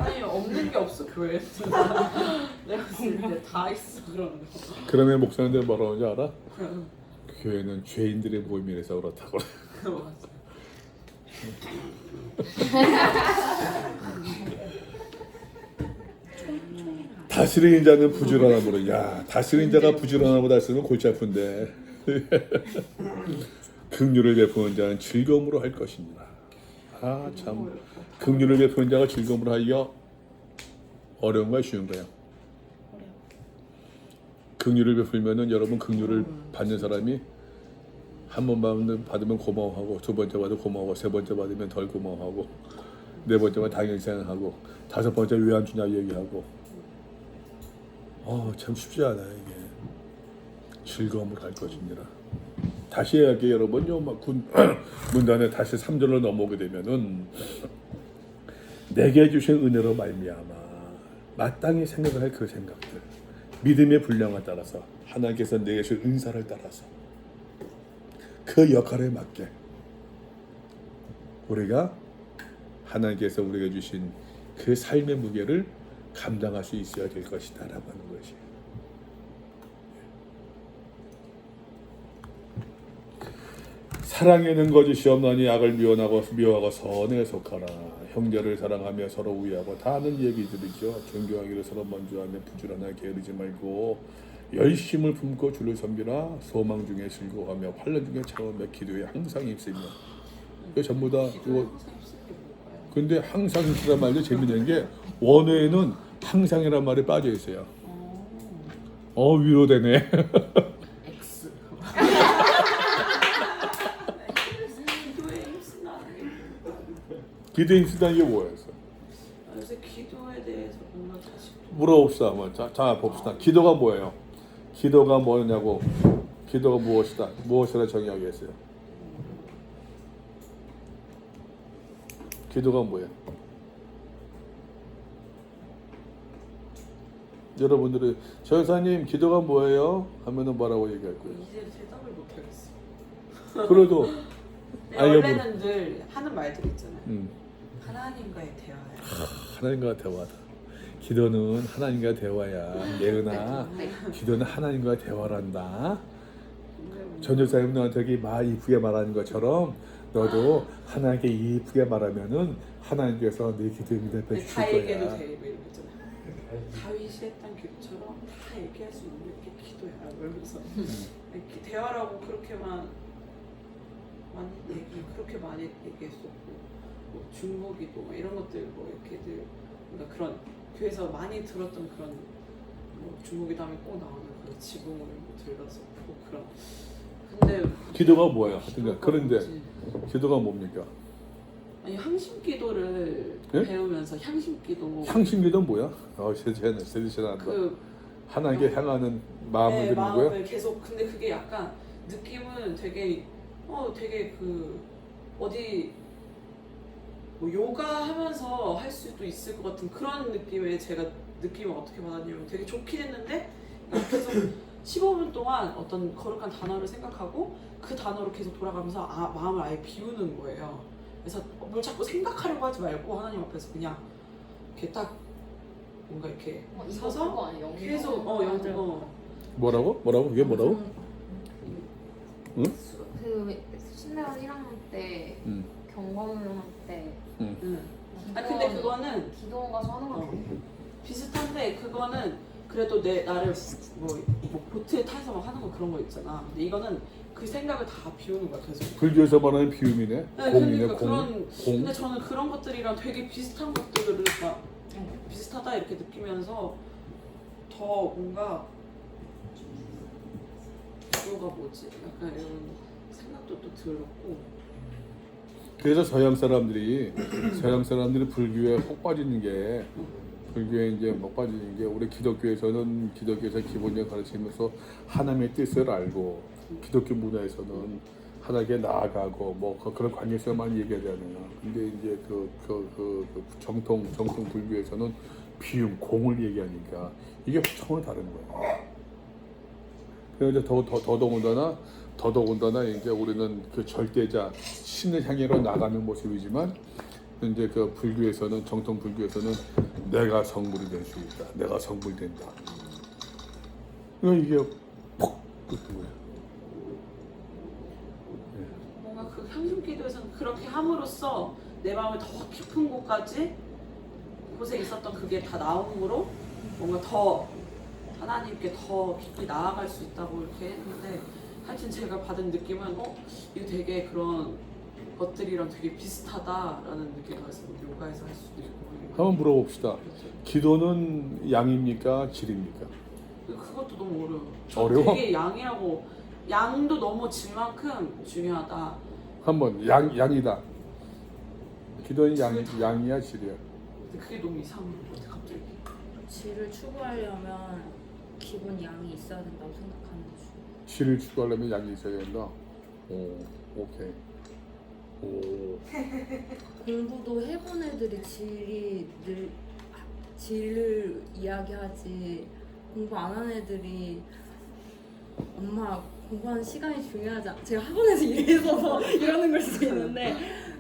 아니 없는 게 없어 교회에. 내가 봤을 때 다 있어 그런 거. 그러면 목사님들 뭐라고 하는지 알아? 교회는 죄인들의 모임이라서 그렇다고. 맞아. 다스리는 자는 부지런함으로. 야, 다스리는 자가 부지런함으로 다스리면 골치 아픈데. 긍휼을 베푸는 자는 즐거움으로 할 것이니라. 아 참, 긍휼을 베푸는 자가 즐거움으로 하기가 어려운 거야, 쉬운 거야? 긍휼을 베풀면은 여러분 긍휼을 받는 사람이 한 번 받으면 고마워하고, 두 번째 받으면 고마워하고, 세 번째 받으면 덜 고마워하고, 네 번째만 당연히 생각하고, 다섯 번째 왜 안 주냐 얘기하고. 참 쉽지 않아요 이게. 즐거움으로 할 것이니라. 다시 해야게 여러분, 문단에 다시 3절로 넘어오게 되면은 내게 주신 은혜로 말미암아 마땅히 생각을 할 그 생각들, 믿음의 분량에 따라서 하나님께서 내게 주신 은사를 따라서 그 역할에 맞게 우리가 하나님께서 우리에게 주신 그 삶의 무게를 감당할 수 있어야 될 것이다 라고 하는 것이. 사랑에는 거짓이 없나니 악을 미워하고 선에 속하라. 형제를 사랑하며 서로 우애하고 다 아는 얘기들이죠. 존경하기를 서로 먼저하며 부지런하게 게으르지 말고 열심을 품고 주를 섬기라. 소망 중에 즐거워하며 환난 중에 참으며 기도에 항상 힘쓰며. 이거 전부 다 이거. 근데 항상 힘쓰란 말도 재밌는 게 원어에는 항상이란 말이 빠져 있어요. 위로되네. X. 기도에 힘쓰나. 기도에 힘쓰다는 게 뭐였어? 요새 기도에 대해서 뭔가 다시 물어봅시다. 한번. 자 봅시다. 기도가 뭐예요? 기도가 뭐냐고. 기도가 무엇이다. 무엇이라 정의하겠어요? 기도가 뭐예요? 여러분들이 전사님 기도가 뭐예요? 하면은 뭐라고 얘기할 거예요? 이제 대답을 못 하겠어. 그래도 원래는 늘 하는 말들 있잖아요. 하나님과의 대화야. 하나님과 대화다. 기도는 하나님과 대화야. 예은아, 기도는 하나님과 대화란다. 전도사님 너한테 이쁘게 말하는 것처럼 너도 하나님께 이쁘게 말하면은 하나님께서 네 기도에 응답해 주실 다 얘기해도 거야. 돼. 이런 거 있잖아요. 다윗이 했던 기도처럼 다 얘기할 수 있는 게 기도야. 이러면서 이렇게 대화라고 그렇게 많이 얘기했었고, 뭐 중보기도 뭐 이런 것들 뭐 이렇게들 그러니까 그런 교회에서 많이 들었던 그런 뭐 중보기도 하면 꼭 나오는 그런 지붕을 들어서 그런. 근데 기도가 뭐야? 그런데 뭐지? 기도가 뭡니까? 아니 향신기도를 예? 배우면서 향신기도 향신기도 뭐야? 세지시한다. 하나님께 향하는 마음을 드리는 거야? 마음을 계속. 근데 그게 약간 느낌은 되게 그 어디 뭐 요가 하면서 할 수도 있을 것 같은 그런 느낌의 제가 느낌을 어떻게 받았냐면 되게 좋긴 했는데 계속 15분 동안 어떤 거룩한 단어를 생각하고 그 단어로 계속 돌아가면서 마음을 아예 비우는 거예요. 그래서 뭘 자꾸 생각하려고 하지 말고 하나님 앞에서 그냥 이렇게 딱 뭔가 이렇게 서서 계속 뭐라고? 그게 뭐라고? 응? 그 신대원 1학년 때 경건훈련 때 근데 그거는 기도원 가서 하는 거 같아요. 비슷한데 그거는 그래도 나를 뭐 보트에 타서 막 하는 거 그런 거 있잖아. 근데 이거는 그 생각을 다 비우는 거야 계속. 불교에서 말하는 비움이네. 네, 공이네. 그러니까 공. 근데 저는 그런 것들이랑 되게 비슷한 것들을 막 비슷하다 이렇게 느끼면서 더 뭔가 기도가 뭐지? 약간 이런 생각도 또 들었고. 그래서 서양 사람들이 불교에 혹 빠지는 게 불교에 이제 못 빠지는 게 우리 기독교에서는 기본적인 가르치면서 하나님의 뜻을 알고 기독교 문화에서는 하나님께 나아가고 뭐 그런 관계에서 많이 얘기하잖아요. 근데 이제 그 정통 불교에서는 비움, 공을 얘기하니까 이게 전혀 다른 거예요. 그래서 더더군다나 이제 우리는 그 절대자 신을 향해로 나가는 모습이지만 이제 그 불교에서는 정통 불교에서는 내가 성불이 될 수 있다. 내가 성불된다. 이게 퍽 그런 거예요. 뭔가 그 향신기도에서는 그렇게 함으로써 내 마음의 더 깊은 곳에 있었던 그게 다 나옴으로 뭔가 더 하나님께 더 깊이 나아갈 수 있다고 이렇게 했는데 하여튼 제가 받은 느낌은 이거 되게 그런 것들이랑 되게 비슷하다라는 느낌이 들었어요. 요가에서 할 수도 있고. 한번 물어봅시다. 기도는 양입니까? 질입니까? 그것도 너무 어려워요. 어려워? 되게 양도 너무 질만큼 중요하다. 한번 양이다. 기도는 양이야 질이야? 근데 그게 너무 이상한 것 같아 갑자기. 질을 추구하려면 기본 양이 있어야 된다고 생각하는 중. 질을 추구하려면 양이 있어야 된다. 오, 오케이. 오, 공부도 해본 애들이 질을 이야기하지, 공부 안 한 애들이 엄마 공부하는 시간이 중요하지 않... 제가 학원에서 일해서 이러는 걸 수도 있는데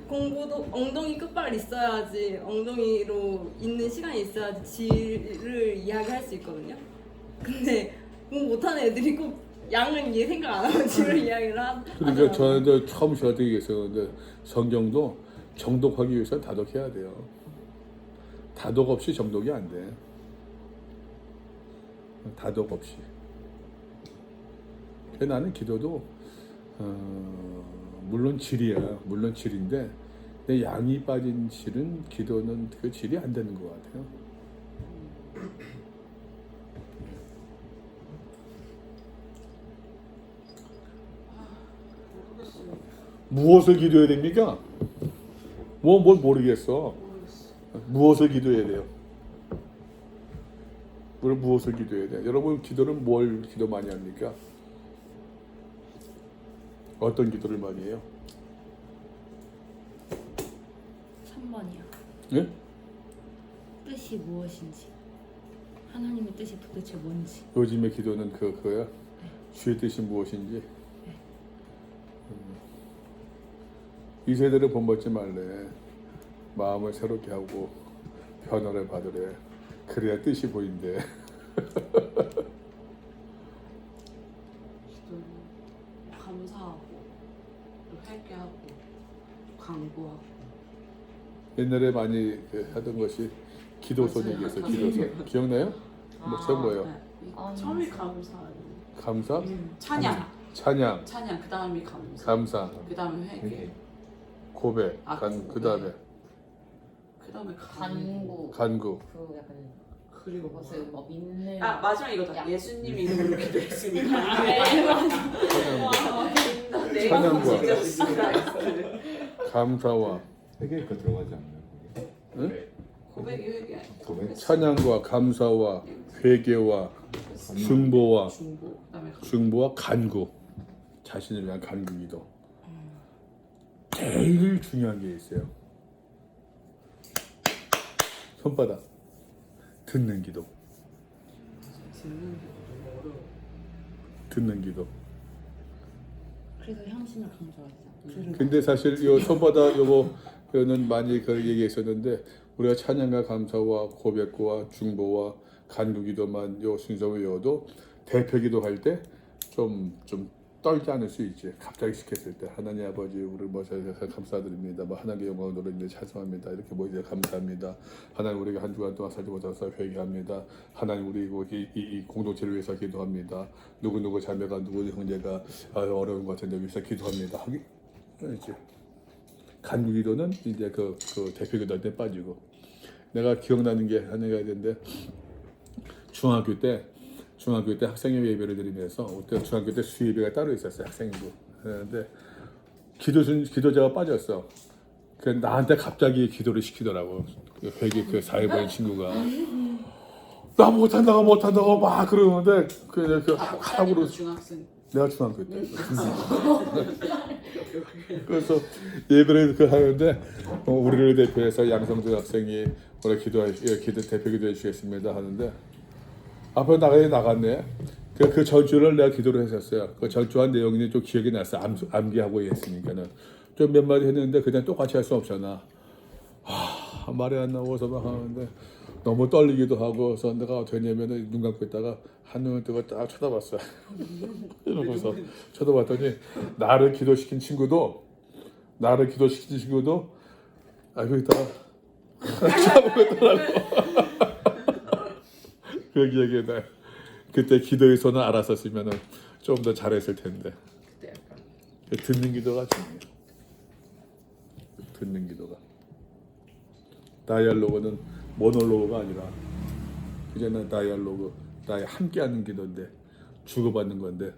공부도 엉덩이 끝발 있어야지, 엉덩이로 있는 시간이 있어야지 질을 이야기할 수 있거든요. 근데 공부 못하는 애들이 꼭 양은 얘 생각 안 하고 질을 이야기를 그러니까 하더라고요. 저한테 처음 저한테 얘기했어요. 근데 성경도 정독하기 위해서는 다독해야 돼요. 다독 없이 정독이 안 돼. 다독 없이. 그래서 나는 기도도 물론 질이야. 물론 질인데 내 양이 빠진 질은 기도는 그 질이 안 되는 것 같아요. 모르겠어요. 무엇을 기도해야 됩니까? 뭘 모르겠어. 무엇을 기도해야 돼요? 무엇을 기도해야 돼? 여러분 기도는 뭘 기도 많이 합니까? 어떤 기도를 많이 해요? 3번이요. 예? 뜻이 무엇인지, 하나님의 뜻이 도대체 뭔지. 요즘의 기도는 그거야? 주의 뜻이 무엇인지? 이 세대를 본받지 말래. 마음을 새롭게 하고 변화를 받으래. 그래야 뜻이 보인대. 기도는 감사하고 또 회개하고 강구하고. 옛날에 많이 하던 것이 기도서 맞아요. 얘기했어요. 기도서. 기억나요? 처음 뭐예요? 네. 아, 처음이 감사. 감사? 찬양. 찬양, 그 다음이 감사. 감사, 그 다음에 회개. 고백, 고백. 그 다음에 그 다음에 간구. 간구. 그 약간 그리고 무슨 뭐 믿는. 마지막 이거다. 야. 예수님 이름으로 기도했습니다. 찬양과 감사와 회개가 들어가지 않나요? 응? 고백이 회개. 고백? 찬양과 감사와 회개와 중보와 중보. 그다음에 중보와 간구. 자신을 위한 간구기도. 제일 중요한 게 있어요. 손바닥. 듣는 기도. 듣는 게 너무 어려워. 듣는 기도. 그래서 향신을 강조하죠. 근데 사실 요 손바닥 요거는 많이 그 얘기했었는데 우리가 찬양과 감사와 고백과 중보와 간구기도만 요 순서 외워도 대표기도 할 때 좀 떨지 않을 수 있지. 갑자기 시켰을 때 하나님 아버지 우리 감사드립니다. 하나님께 영광을 돌리는데 찬송합니다. 이렇게 이제 감사합니다. 하나님 우리가 한 주간 동안 살지 못해서 회개합니다. 하나님 우리 이 공동체를 위해서 기도합니다. 누구 자매가 누구 형제가 어려운 것 같은데 위해서 기도합니다. 하기 이제 간구기도는 이제 그 대표기도 때 빠지고 내가 기억나는 게 하나가 있는데 중학교 때 학생회 예배를 드리면서 그때 중학교 때 수예배가 따로 있었어요. 학생부. 그런데 기도자가 빠졌어. 그 나한테 갑자기 기도를 시키더라고. 회계 그 사회 보는 친구가 나 못한다고 막 그러는데 하라고 그러서 중학생. 내가 중학교 때. 그래서 예배를 하는데 우리를 대표해서 양성준 학생이 오늘 대표 기도해 주겠습니다 하는데 앞으로 나갔네. 그 전주를 내가 기도를 했었어요. 그 전주한 내용이 좀 기억이 났어. 암기하고 했으니까는 좀 몇 마디 했는데 그냥 똑같이 할 수 없잖아. 말이 안 나와서 막 하는데 너무 떨리기도 하고 그래서 내가 어떻게 했냐면은 눈 감고 있다가 한눈을 뜨고 딱 쳐다봤어요. 이러면서 쳐다봤더니 나를 기도시킨 친구도 여기다가 쳐다보고 있더라고. 그 기억이 나. 그때 기도의 손을 알았었으면은 좀 더 잘했을 텐데. 듣는 기도가 중요해요. 듣는 기도가. 다이얼로그는 모놀로그가 아니라 그전에 다이얼로그, 나의 함께하는 기도인데 주고받는 건데,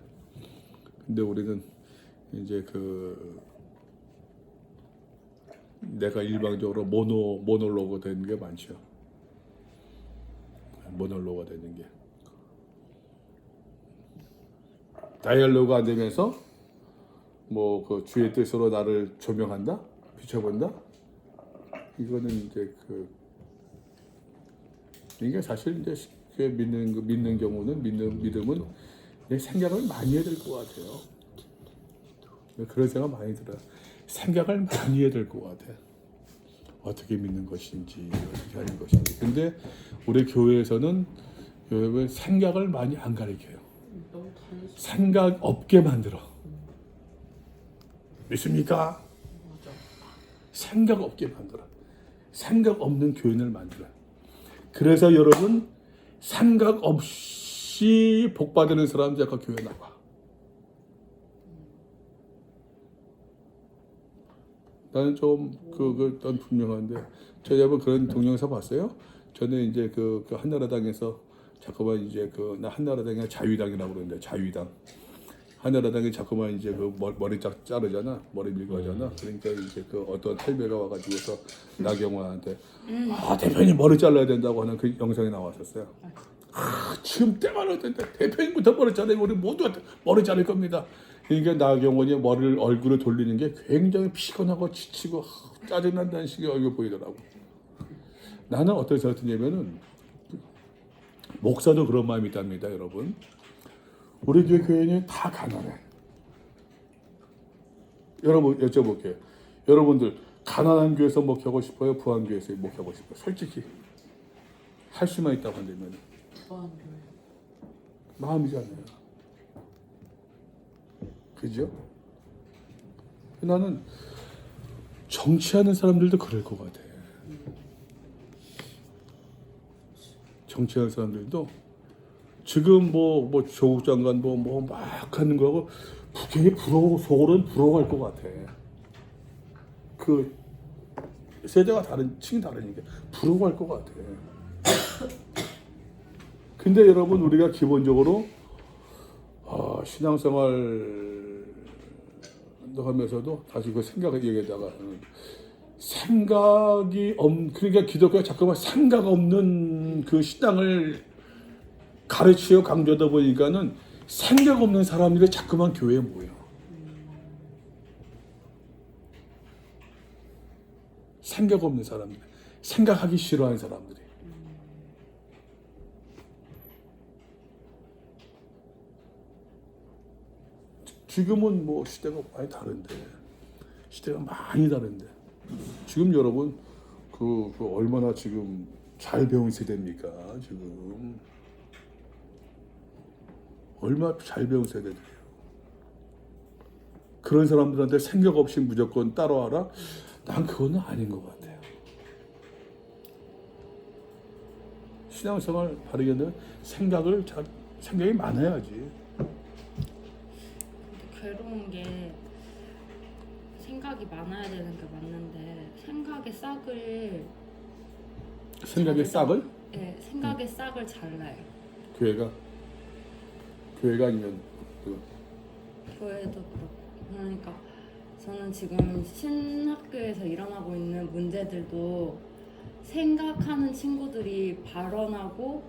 근데 우리는 이제 그 내가 일방적으로 모놀로그 되는 게 많죠. 모놀로그가 되는 게. 다이얼로그가 안 되면서 뭐 그 주의 뜻으로 나를 조명한다, 비춰본다. 이거는 이제 이게 사실 이제 쉽게 믿는 경우는 믿음은 생각을 많이 해야 될 것 같아요. 그런 생각 많이 들어요. 생각을 많이 해야 될 것 같아. 어떻게 믿는 것인지, 어떻게 하는 것인지. 근데 우리 교회에서는 여러분 생각을 많이 안 가르쳐요. 너무 단순. 생각 없게 만들어. 믿습니까? 맞아. 생각 없게 만들어. 생각 없는 교인을 만들어. 그래서 여러분 생각 없이 복 받는 사람들이 아까 교회 나와. 나는 좀 그건 분명한데, 저 여러분 그런 동영상 봤어요? 저는 이제 그 한나라당에서 자꾸만 이제 나 한나라당이 자유당이라고 그러는데, 자유당. 한나라당이 자꾸만 이제 머리 자르잖아, 머리 밀고 하잖아. 그러니까 이제 어떤 탈배가 와가지고서 나경원한테 대표님 머리 잘라야 된다고 하는 그 영상이 나왔었어요. 지금 때가 나는데 대표님부터 머리 자르고 우리 모두 머리 자를 겁니다. 그러니까 나경원이 얼굴을 돌리는 게 굉장히 피곤하고 지치고 짜증난다는 식의 얼굴 보이더라고. 나는 어떤 생각이 드냐면은, 목사도 그런 마음이 있답니다, 여러분. 우리 교회 교인이 다 가난해. 여러분 여쭤볼게요. 여러분들 가난한 교회에서 목회하고 싶어요? 부한 교회에서 목회하고 싶어요? 솔직히 할 수만 있다고 한다면 마음이잖아요. 그죠? 나는 정치하는 사람들도 그럴 것 같아. 정치하는 사람들도 지금 뭐 조국 장관 뭐 막 하는 거하고 굉장히 부러워, 속으로는 부러워할 것 같아. 그 세대가 층이 다르니까 부러워할 것 같아. 근데 여러분 우리가 기본적으로 신앙생활 하면서도 다시 그 생각을 얘기하다가 그러니까 기독교가 자꾸만 생각 없는 그 신앙을 가르치고 강조하다 보니까는 생각 없는 사람들이 자꾸만 교회에 모여. 생각 없는 사람들, 생각하기 싫어하는 사람들이. 지금은 뭐 시대가 많이 다른데 지금 여러분 얼마나 지금 잘 배운 세대입니까? 지금 얼마나 잘 배운 세대들이에요. 그런 사람들한테 생각 없이 무조건 따라와라? 난 그거는 아닌 것 같아요. 신앙생활 바르게 하면 생각이 많아야지. 괴로운 게 생각이 많아야 되는 게 맞는데 생각의 싹을 네, 생각의 싹을 잘라요. 교회가 아니면 교회도 그렇고. 그러니까 저는 지금 신학교에서 일어나고 있는 문제들도 생각하는 친구들이 발언하고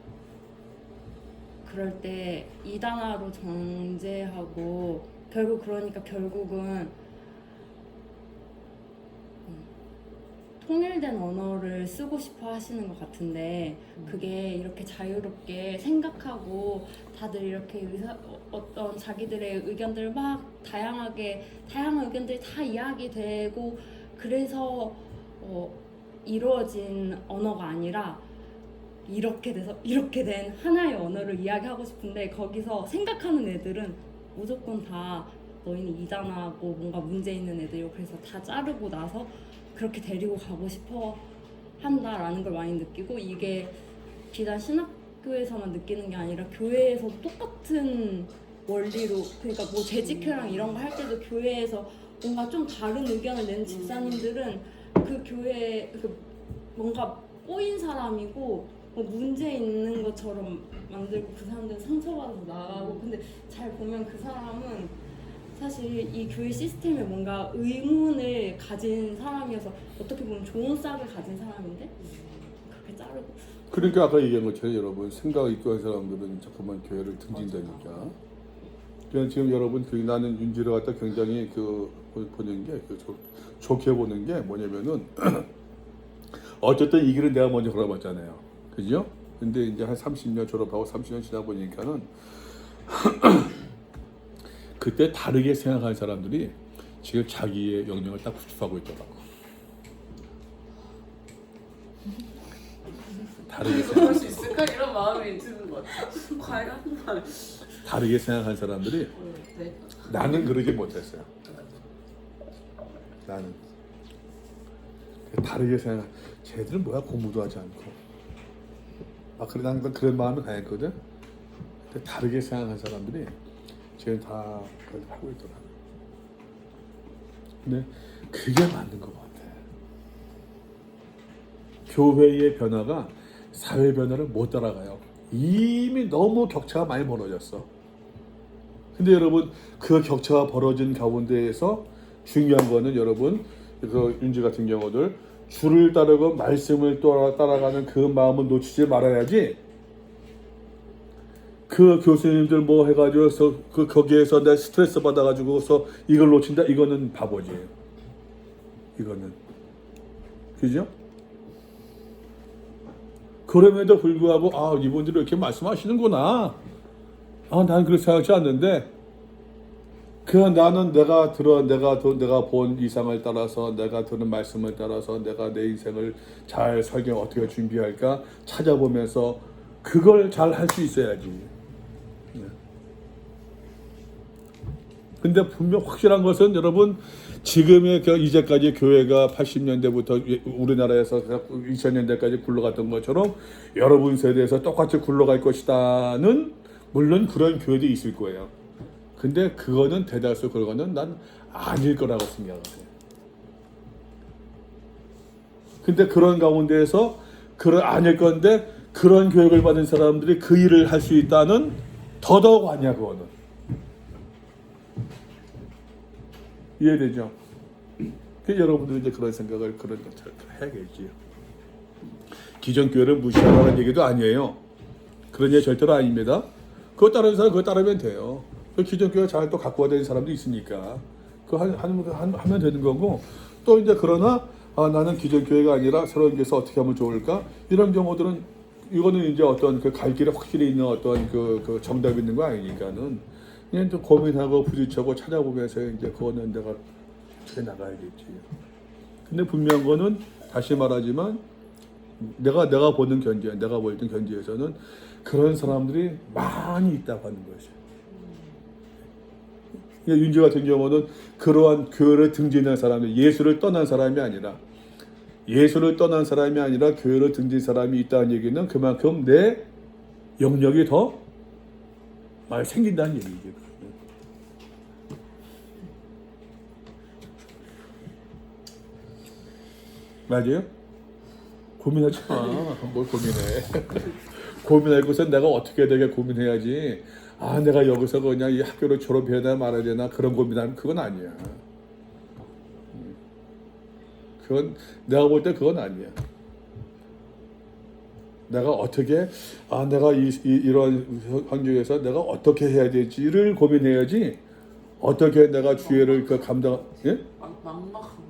그럴 때 이단화로 정죄하고 결국은 통일된 언어를 쓰고 싶어 하시는 것 같은데 그게 이렇게 자유롭게 생각하고 다들 이렇게 어떤 자기들의 의견들을 막 다양한 의견들이 다 이야기되고 그래서 이루어진 언어가 아니라 이렇게 된 하나의 언어를 이야기하고 싶은데 거기서 생각하는 애들은 무조건 다 너희는 이단하고 뭔가 문제 있는 애들이고 그래서 다 자르고 나서 그렇게 데리고 가고 싶어 한다라는 걸 많이 느끼고 이게 비단 신학교에서만 느끼는 게 아니라 교회에서도 똑같은 원리로 그러니까 뭐 재직회랑 이런 거 할 때도 교회에서 뭔가 좀 다른 의견을 내는 집사님들은 그 교회 그 뭔가 꼬인 사람이고 뭐 문제 있는 것처럼 만들고 그 사람들은 상처받아서 나가고 근데 잘 보면 그 사람은 사실 이 교회 시스템에 뭔가 의문을 가진 사람이어서 어떻게 보면 좋은 싹을 가진 사람인데 그렇게 자르고 그러니까 아까 얘기한 것처럼 여러분 생각 있고 한 사람들은 자꾸만 교회를 등진다니까. 그냥 지금 여러분 나는 윤지를 갖다 굉장히 보는 게 좋게 보는 게 뭐냐면은 어쨌든 이 길은 내가 먼저 걸어봤잖아요. 그죠? 근데 이제 한 30년 졸업하고 30년 지나 보니까는 그때 다르게 생각하는 사람들이 지금 자기의 영역을 딱 구축하고 있더라고. 다르게 그럴 수 있을까 이런 마음이 드는 것 같아. 과연 다르게 생각하는 사람들이 네. 나는 그러지 못했어요. 나는 다르게 생각. 쟤들은 뭐야 공부도 하지 않고. 그래 난 그런 마음이 강했거든. 근데 다르게 생각하는 사람들이 지금 다 그걸 하고 있더라고. 근데 그게 맞는 것 같아. 교회의 변화가 사회 변화를 못 따라가요. 이미 너무 격차가 많이 벌어졌어. 근데 여러분 그 격차가 벌어진 가운데에서 중요한 거는 여러분 그 윤지 같은 경우들 주를 따르고 말씀을 따라가는 그 마음을 놓치지 말아야지. 그 교수님들 뭐 해가지고서 거기에서 내 스트레스 받아가지고서 이걸 놓친다. 이거는 바보지. 이거는 그죠? 그럼에도 불구하고 이분들이 이렇게 말씀하시는구나. 난 그렇게 생각하지 않는데 나는 내가 본 이상을 따라서 내가 들은 말씀을 따라서 내가 내 인생을 잘 설계 어떻게 준비할까 찾아보면서 그걸 잘 할 수 있어야지. 근데 분명 확실한 것은 여러분 지금의 이제까지 교회가 80년대부터 우리나라에서 2000년대까지 굴러갔던 것처럼 여러분 세대에서 똑같이 굴러갈 것이다는 물론 그런 교회도 있을 거예요. 근데 그거는 대다수 그거는 난 아닐 거라고 생각해요. 근데 그런 가운데에서 아닐 건데 그런 교육을 받은 사람들이 그 일을 할 수 있다는 더더욱 아니야 그거는. 이해되죠? 여러분들이 이제 그런 생각을 그런 것처럼 해야겠지요. 기존 교회를 무시하라는 얘기도 아니에요. 그런 얘기 절대로 아닙니다. 그거 따르는 사람 그거 따르면 돼요. 그 기존 교회 잘 또 갖고 와야 되는 사람도 있으니까 그거 하면 되는 거고 또 이제 그러나 나는 기존 교회가 아니라 새로운 교회에서 어떻게 하면 좋을까 이런 경우들은 이거는 이제 어떤 그 갈 길에 확실히 있는 어떤 그 정답이 있는 거 아니니까는 그냥 좀 고민하고 부딪혀고 찾아보면서 이제 그거는 내가 어떻게 나가야겠지. 근데 분명한 거는 다시 말하지만 내가 보는 견제, 내가 볼 때 견제에서는 그런 사람들이 많이 있다고 하는 것이죠. 윤지 같은 경우는 그러한 교회를 등진한 사람이 예수를 떠난 사람이 아니라 교회를 등진 사람이 있다는 얘기는 그만큼 내 영역이 더 많이 생긴다는 얘기죠. 맞아요? 고민하지 마. 뭘 고민해. 고민하고서 내가 어떻게 되게 고민해야지. 내가 여기서 그냥 이 학교를 졸업해야 되나 말아야 되나 그런 고민하면 그건 아니야. 그건 내가 볼 때 그건 아니야. 내가 어떻게 내가 이런 환경에서 내가 어떻게 해야 될지를 고민해야지. 어떻게 내가 주의를 예? 막막한 것 같아.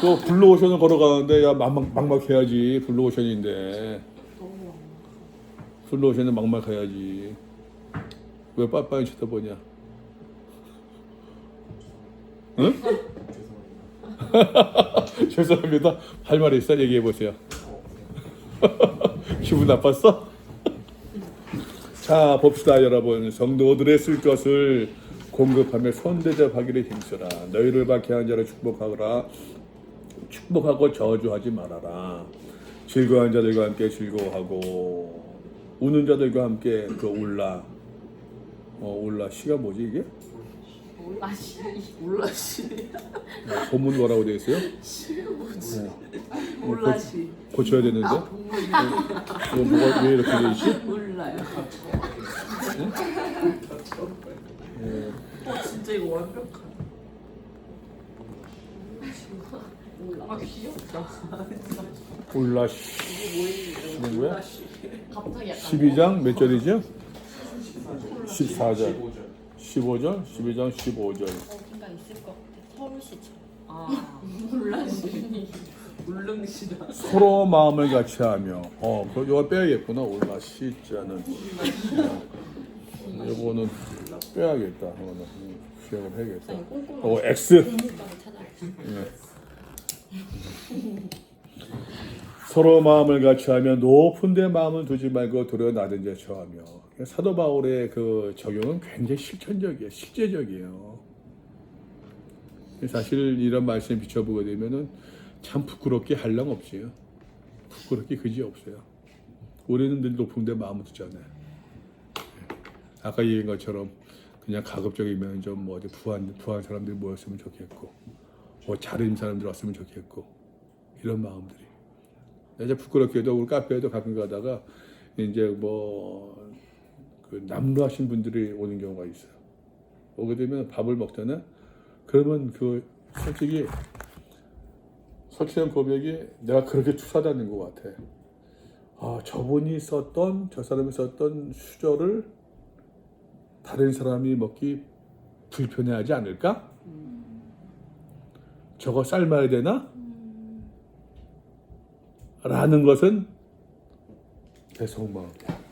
그 블루오션을 걸어가는데 야 막막해야지. 블루오션인데. 블루오션은 막막해야지. 왜 빠빠이 쳐다보냐? 응? 죄송합니다. 할 말이 있어? 얘기해 보세요. 기분 나빴어? 자, 봅시다, 여러분. 성도들의 쓸 것을 공급하며 손대접하기를 힘쓰라. 너희를 박해한 자를 축복하거라. 축복하고 저주하지 말아라. 즐거운 자들과 함께 즐거워하고. 우는 자들과 함께 그 올라 시가 뭐지 이게? 올라시. 올라시. 본문 뭐라고 되어 있어요? 뭐지? 뭐 올라시. 고쳐야 되는데 이거 뭐가 왜 이렇게 돼 있지? 몰라요. 진짜 이거 완벽하다. 아 귀엽다. 올라시 는 거야? 갑자기 약간 12장 몇 절이죠? 14절 15절 12장 15절 어딘가 있을 것 같아. 서울시처럼. 아 올라시. 울릉시다. 서로 마음을 같이 하며 이거 빼야겠구나. 올라시자는 이거는 빼야겠다. 이거는 시험을 해야겠다. 아니 꼼꼼하게 X 공부까지 찾아야지. 서로 마음을 같이 하며 높은 데 마음을 두지 말고 두려워 낮은 데 처하며. 사도 바울의 그 적용은 굉장히 실천적이에요. 실제적이에요. 사실 이런 말씀 비춰보게 되면은 참 부끄럽게 할랑 없지요. 부끄럽게 그지 없어요. 우리는 늘 높은 데 마음을 두잖아요. 아까 얘기한 것처럼 그냥 가급적이면 좀 어디 부한 사람들이 모였으면 좋겠고, 잘하는 사람들 왔으면 좋겠고, 이런 마음들이. 이제 부끄럽게도 우리 카페에도 가끔 가다가 이제 그 남루하신 분들이 오는 경우가 있어요. 오게 되면 밥을 먹잖아. 그러면 솔직히 솔직한 고백이 내가 그렇게 투사다는 것 같아. 저분이 썼던 저 사람이 썼던 수저를 다른 사람이 먹기 불편해하지 않을까? 저거 삶아야 되나? 라는 것은 내 속마음이야.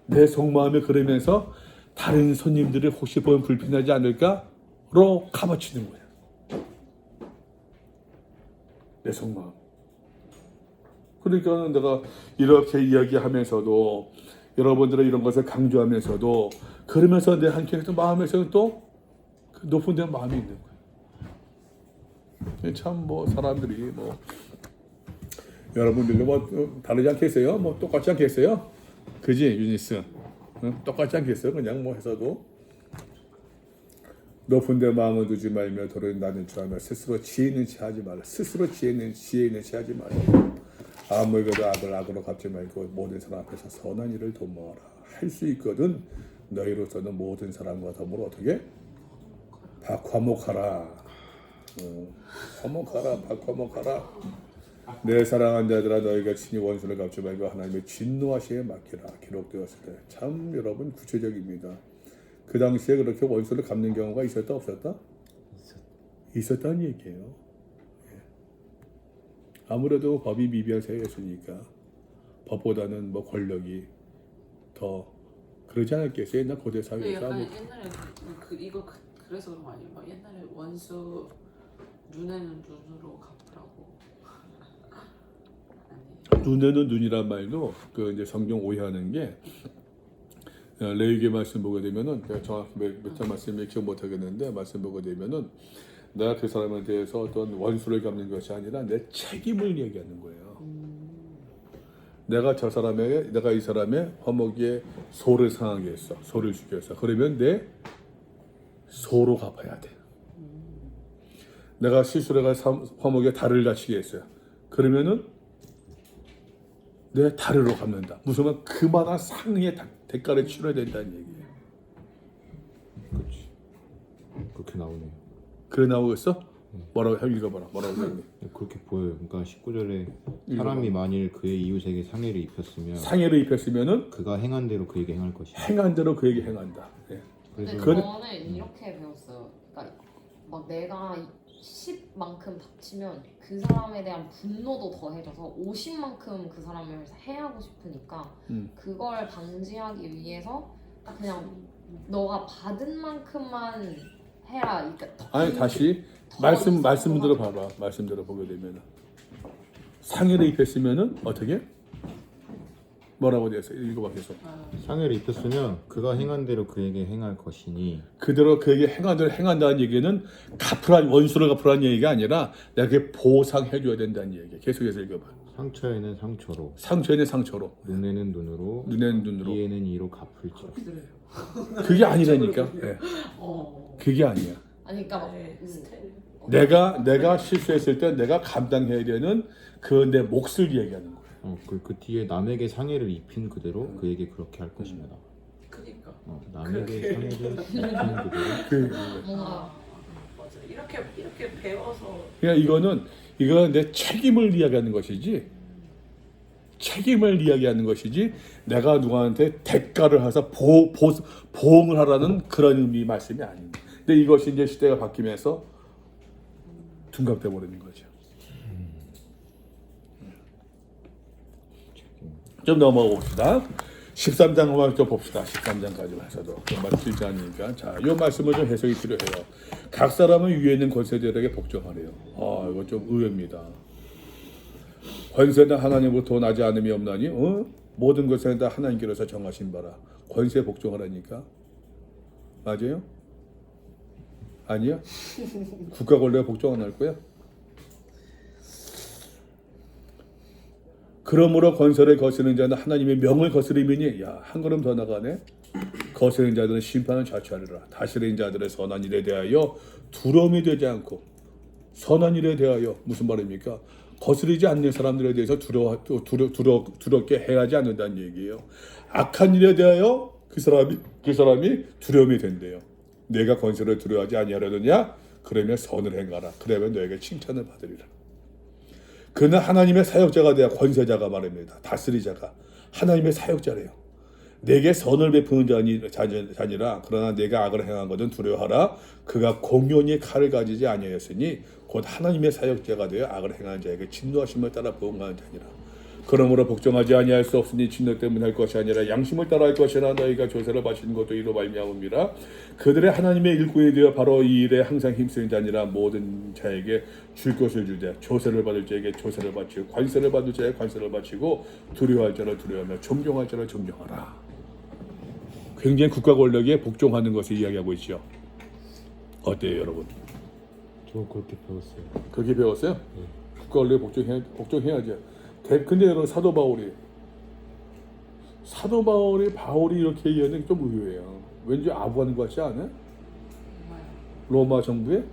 내 속마음이 그러면서 다른 손님들이 혹시 보면 불편하지 않을까로 카바치는 거야. 내 속마음. 그러니까 내가 이렇게 이야기하면서도 여러분들은 이런 것을 강조하면서도 그러면서 내 한켠에서 마음에서는 또 그 높은 데 마음이 있는 거야. 참 사람들이 여러분들도 다르지 않겠어요? 똑같지 않겠어요? 그지 유니스? 똑같지 않겠어요? 그냥 했어도 높은 데 마음을 두지 말며 도를 나는 처하며 스스로 지혜 있는 체 하지 말라. 스스로 지혜 있는 체 하지 말라. 아무에게도 악을 악으로 갚지 말고 모든 사람 앞에서 선한 일을 도모하라. 할 수 있거든 너희로서는 모든 사람과 더불어 어떻게? 박화목하라. 박화목하라. 내 사랑하는 자들아 너희가 친히 원수를 갚지 말고 하나님의 진노하심에 맡기라. 기록되었을 때 참 여러분 구체적입니다. 그 당시에 그렇게 원수를 갚는 경우가 있었다 없었다? 있었다는 얘기예요. 아무래도 법이 미비한 세계였으니까 법보다는 권력이 더 그러지 않았겠어요? 옛날 고대 사회에서. 약간 옛날에 그래서 그런 거 아니에요? 막 옛날에 원수 눈에는 눈으로 갚으라고. 눈에는 눈이란 말도 이제 성경 오해하는 게 레위기 말씀 보게 되면은 제가 정확히 몇 장 말씀 기억 못 하겠는데 말씀 보게 되면은 내가 그 사람에 대해서 어떤 원수를 갚는 것이 아니라 내 책임을 얘기하는 거예요. 내가 이 사람의 화목에 소를 상하게 했어. 소를 죽였어. 그러면 내 소로 갚아야 돼. 내가 실수로 화목에 달을 다치게 했어요. 그러면은 내 다리로 갚는다. 무슨 말 그만한 상의 대가를 치러야 된다는 얘기예요. 그렇지. 그렇게 나오네요. 그래 나오겠어? 뭐라고 읽어봐라. 뭐라고 했니? 그렇게 보여요. 그러니까 19절에 사람이 만일 그의 이웃에게 상해를 입혔으면 상해를 입혔으면은 그가 행한 대로 그에게 행할 것이다. 행한 대로 그에게 행한다. 예. 근데 그래서 저는 이렇게 배웠어요. 그러니까 막 내가 10만큼 다치면 그 사람에 대한 분노도 더해져서 50만큼 그 사람을 해하고 싶으니까 그걸 방지하기 위해서 그냥 너가 받은 만큼만 해라. 그러니까 아니 다시 말씀대로 봐봐. 말씀대로 보게 되면 상해를 입혔으면은 어떻게? 뭐라고 되어 있어요? 읽어봐 계속. 상해를 입혔으면 그가 행한 대로 그에게 행할 것이니 그대로 그에게 행한 대로 행한다는 얘기는 원수를 갚으라는 얘기가 아니라 내가 보상해줘야 된다는 얘기야. 계속해서 읽어봐. 상처에는 상처로, 상처에는 상처로, 눈에는 눈으로, 눈에는 눈으로. 이에는 이로 갚을지어다. 그게 아니라니까. 예. 어. 그게 아니야. 아니 그러니까 막 네, 스타일. 내가 실수했을 때 내가 감당해야 되는 그 내 몫을 이야기하는 거야. 그 뒤에 남에게 상해를 입힌 그대로 그에게 그렇게 할 것입니다. 그니까. 남에게 상해를 입힌 그대로. 그 뭔가 맞아. 이렇게 배워서 그냥 이거는 내 책임을 이야기하는 것이지, 책임을 이야기하는 것이지 내가 누구한테 대가를 해서 보응을 하라는 그런 의미 말씀이 아닙니다. 근데 이것이 이제 시대가 바뀌면서 둔갑돼 버리는 거죠. 좀 넘어가 봅시다. 13장만 좀 봅시다. 13장까지만 해서도 정말 길지 않으니까. 자, 이 말씀을 좀 해석이 필요해요. 각 사람은 위에 있는 권세들에게 복종하래요. 이거 좀 의외입니다. 권세는 하나님으로부터 나지 않음이 없나니 모든 것은 다 하나님께로서 정하신 바라. 권세에 복종하라니까. 맞아요? 아니야? 국가 권력에 복종 안 할 거야? 그러므로 권세를 거스르는 자는 하나님의 명을 거스르미니, 한 걸음 더 나가네. 거스르는 자들은 심판을 자초하리라. 다스리는 자들의 선한 일에 대하여 두려움이 되지 않고, 선한 일에 대하여 무슨 말입니까? 거스르지 않는 사람들에 대해서 두렵게 해하지 않는다는 얘기예요. 악한 일에 대하여 그 사람이 두려움이 된대요. 내가 권세를 두려워하지 아니하려느냐? 그러면 선을 행하라. 그러면 너에게 칭찬을 받으리라. 그는 하나님의 사역자가 되어, 권세자가 말입니다. 다스리자가 하나님의 사역자래요. 내게 선을 베푸는 자니라. 그러나 내가 악을 행한 것은 두려워하라. 그가 공연히 칼을 가지지 아니하였으니 곧 하나님의 사역자가 되어 악을 행하는 자에게 진노하심을 따라 보응하는 자니라. 그러므로 복종하지 아니할 수 없으니 진노 때문에 할 것이 아니라 양심을 따라 할 것이라. 너희가 조세를 바치는 것도 이로 말미암음이라. 그들의 하나님의 일꾼이 되어 바로 이 일에 항상 힘쓰는 자니라. 모든 자에게 줄 것을 주되 조세를 받을 자에게 조세를 바치고 관세를 받을 자에게 관세를 바치고 두려워할 자를 두려워하며 존경할 자를 존경하라. 굉장히 국가 권력에 복종하는 것을 이야기하고 있죠. 어때요, 여러분? 저 그렇게 배웠어요. 그렇게 배웠어요? 국가 권력에 복종해야죠. 근데 여러분, 사도 바울이 이렇게 얘기하는 게 좀 의외예요. 왠지 아부하는 것 같지 않아요? 로마 정부에?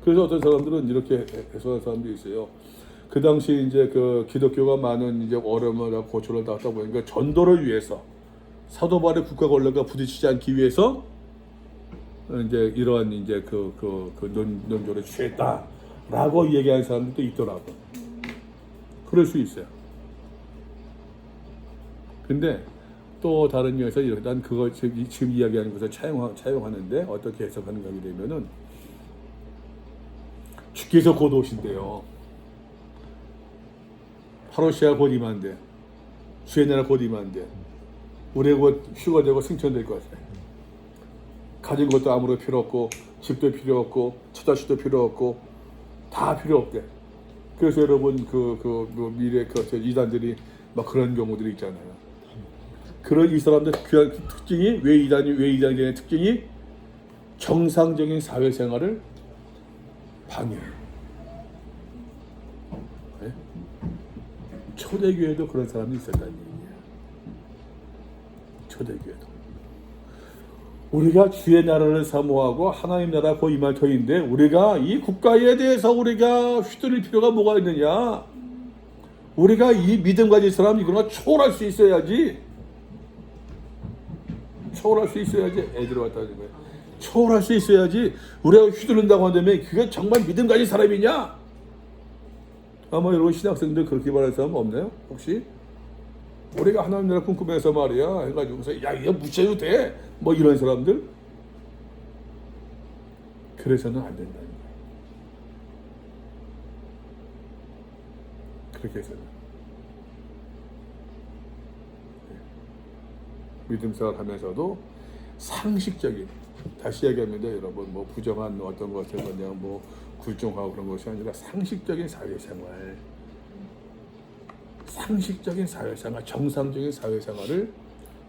그래서 어떤 사람들은 이렇게 해석하는 사람들이 있어요. 그 당시 이제 그 기독교가 많은 이제 어려움을 고초를 당하다 보니까 전도를 위해서 사도 바울의 국가 권력과 부딪히지 않기 위해서 이제 이러한 이제 논조를 취했다라고 얘기하는 사람들도 있더라고. 그럴 수 있어요. 근데 또 다른 면에서 난 그걸 지금 이야기하는 것을 차용하는데 어떻게 해석하는가 하게 되면은, 주께서 곧 오신대요. 파로시아 곧 임한대. 주의 나라 곧 임한대. 우리 곧 휴가 되고 승천될 것 같아. 가진 것도 아무런 필요 없고, 집도 필요 없고, 처자식도 필요 없고, 다 필요 없대. 그래서 여러분 미래 이단들이 막 그런 경우들이 있잖아요. 그런 이 사람들 귀한 특징이 왜 이단의 특징이 정상적인 사회생활을 방해해요. 네? 초대교회도 그런 사람이 있었다는 얘기예요. 초대교회도. 우리가 주의 나라를 사모하고 하나님 나라 곧 임할 터인데 우리가 이 국가에 대해서 우리가 휘둘릴 필요가 뭐가 있느냐? 우리가 이 믿음 가진 사람 이거나 초월할 수 있어야지. 애들을 왔다 하는 거예요. 초월할 수 있어야지. 우리가 휘둘른다고 한다면 그게 정말 믿음 가진 사람이냐? 아마 여러분 신학생들 그렇게 말하는 사람 없나요? 혹시? 우리가 하나님 나라 꿈꾸면서 말이야 해가지고서 야 이거 무시해도 돼? 뭐 이런 사람들? 그래서는 안 된다는 거예요. 그렇게 해서는 믿음 생활 하면서도 상식적인, 다시 얘기합니다 여러분, 뭐 부정한 어떤 것을 그냥 뭐 굴종하고 그런 것이 아니라 상식적인 사회생활, 정상적인 사회생활을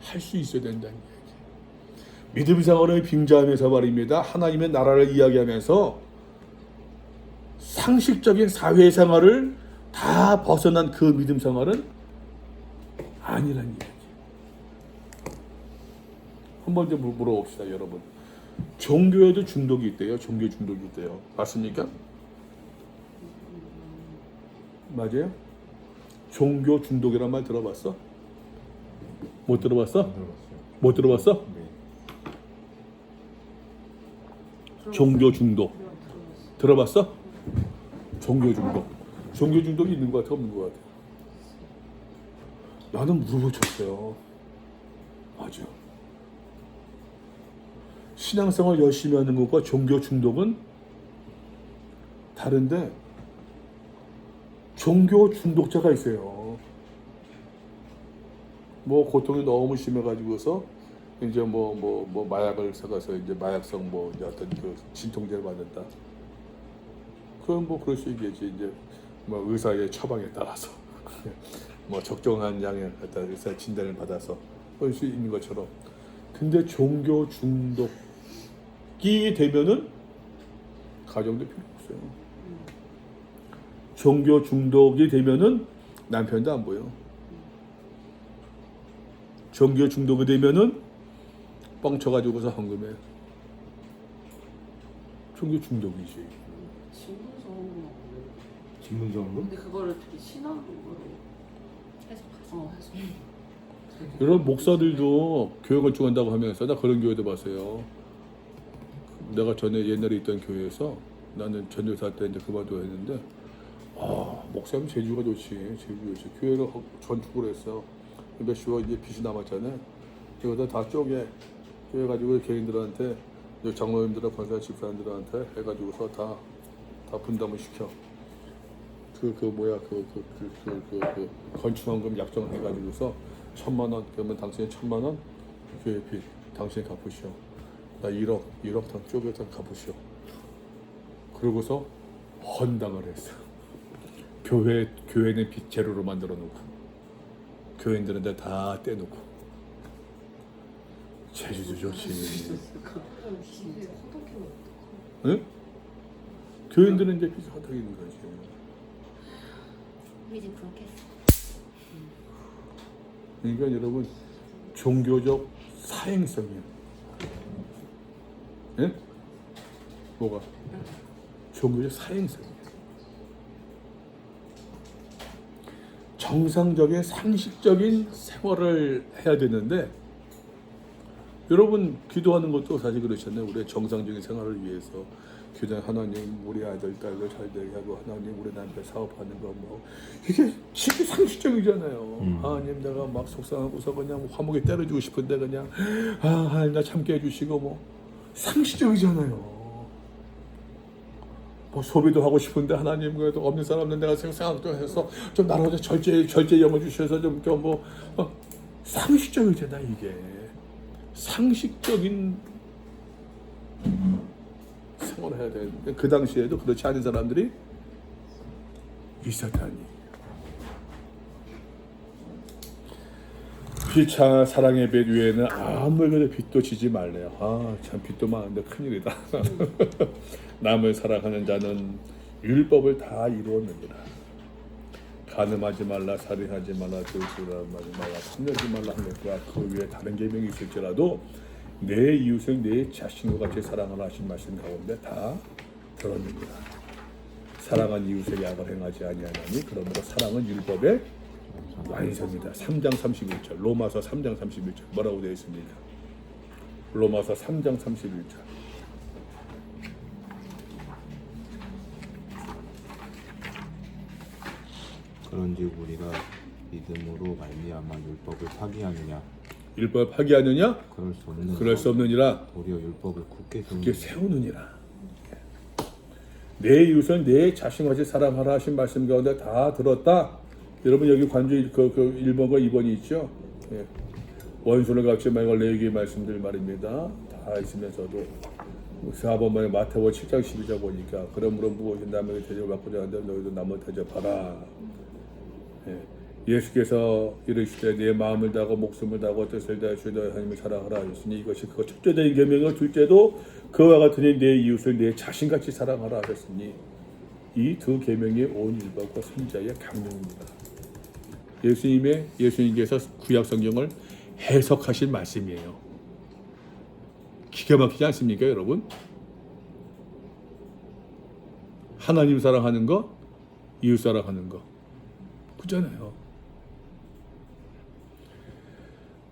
할 수 있어야 된다는 얘기. 믿음 생활을 빙자하면서 말입니다. 하나님의 나라를 이야기하면서 상식적인 사회생활을 다 벗어난 그 믿음 생활은 아니란 얘기지. 한번 좀 물어봅시다, 여러분. 종교에도 중독이 있대요. 종교 중독이 있대요. 맞습니까? 맞아요? 종교 중독이란 말 들어봤어? 못 들어봤어? 안 들어봤어요. 못 들어봤어? 네. 종교 중독 들어봤어? 종교 중독. 종교 중독이 있는 것 같아, 없는 것 같아? 나는 물어보셨어요. 맞아. 신앙생활 열심히 하는 것과 종교 중독은 다른데, 종교 중독자가 있어요. 뭐 고통이 너무 심해가지고서 이제 뭐 마약을 사가서 이제 마약성 뭐 이제 어떤 그 진통제를 받는다. 그건 뭐 그럴 수 있겠지. 이제 뭐 의사의 처방에 따라서 뭐 적정한 양을 갖다 의사 진단을 받아서 그럴 수 있는 것처럼. 근데 종교 중독이 되면은 가정도 필요 없어요. 종교 중독이 되면은 남편도 안 보여. 종교 중독이 되면은 뻥쳐가지고서 헌금해. 종교 중독이지. 신분성. 진문성으로? 근데 그거를 되게 신앙으로 해서. 여러분 목사들도 교회 건축한다고 하면서 나 그런 교회도 봤어요. 내가 전에 옛날에 있던 교회에서 나는 전도사 때 이제 그만둬야 했는데 목사님 제주가 좋지. 제주 좋지. 교회를 건축을 했어. 몇 시가 이제 빚이 남았잖아요. 이거다 다 쪼개 가지고 개인들한테 장로님들과 권사 집사님들한테 해가지고서 다 분담을 시켜. 그 건축원금 약정해가지고서 1,000만 원 그러면 당신이 1,000만 원 교회 빚 당신이 갚으시오. 나 1억 다 쪼개서 갚으시오. 그러고서 헌당을 했어. 교회는 빚 제로로 만들어 놓고 교인들한테 다 떼놓고. 제주도 좋지. 응? 교인들은 이제 빚이 허덕 있는 거지. 이제 그렇게 했어. 그러니까 여러분 종교적 사행성이야. 예? 뭐가? 종교적 사행성이야. 정상적인 상식적인 생활을 해야 되는데, 여러분 기도하는 것도 사실 그렇잖아요. 우리의 정상적인 생활을 위해서 기도하는 하나님 우리 아들 딸들 잘 되게 하고 하나님 우리 남편 사업하는 거 뭐 이게 진짜 상식적이잖아요. 하나님 내가 막 속상하고서 그냥 화목에 때려주고 싶은데 그냥 하나님 나 참게 해주시고 뭐 상식적이잖아요. 뭐 소비도 하고 싶은데 하나님 그래도 없는 사람은 내가 생각 좀 해서 좀 나라도 절제 영어 주셔서 좀 뭐 상식적이잖아. 이게 상식적인 생활을 해야 되는데 그 당시에도 그렇지 않은 사람들이 있었다니. 피차 사랑의 빚 위에는 아무에게도 빚도 지지 말래요. 참 빚도 많은데 큰일이다. 남을 사랑하는 자는 율법을 다 이루었느니라. 간음하지 말라, 살인하지 말라, 들술하지 말라, 탐내지 말라 하는 것과 그 위에 다른 계명이 있을지라도 내 이웃을 내 자신과 같이 사랑하라 하신 말씀 가운데 다 들었느니라. 사랑한 이웃의 약을 행하지 아니하나니 그러므로 사랑은 율법의 완성이다. 3장 31절 로마서 3장 31절 뭐라고 되어 있습니까? 로마서 3장 31절 그런즉 우리가 믿음으로 말미암아 율법을 파기하느냐? 율법을 파기하느냐? 그럴 수 없느니라. 도리어 율법을 굳게 세우느니라. 내 이웃은 내 자신같이 사랑하라 하신 말씀 가운데 다 들었다. 여러분 여기 관주 그 1번과 2번이 있죠. 예. 원수를 갚지 말고 레위기 말씀들 말입니다. 다 있으면서도 4번만에 마태복음 7장 12절 보니까 그러므로 무엇이 남에게 대접을 받고자 하는데 너희도 남을 대접하라. 예. 예수께서 이르시되 내 마음을 다하고 목숨을 다하고 뜻을 다해 주의 하나님을 사랑하라 하셨으니 이것이 그거 첫째된 계명이요 둘째도 그와 같으니 내 이웃을 내 자신같이 사랑하라 하셨으니 이 두 계명의 온 율법과 선자의 강령입니다. 예수님께서 구약 성경을 해석하신 말씀이에요. 기가 막히지 않습니까, 여러분? 하나님 사랑하는 거, 이웃 사랑하는 거, 그잖아요.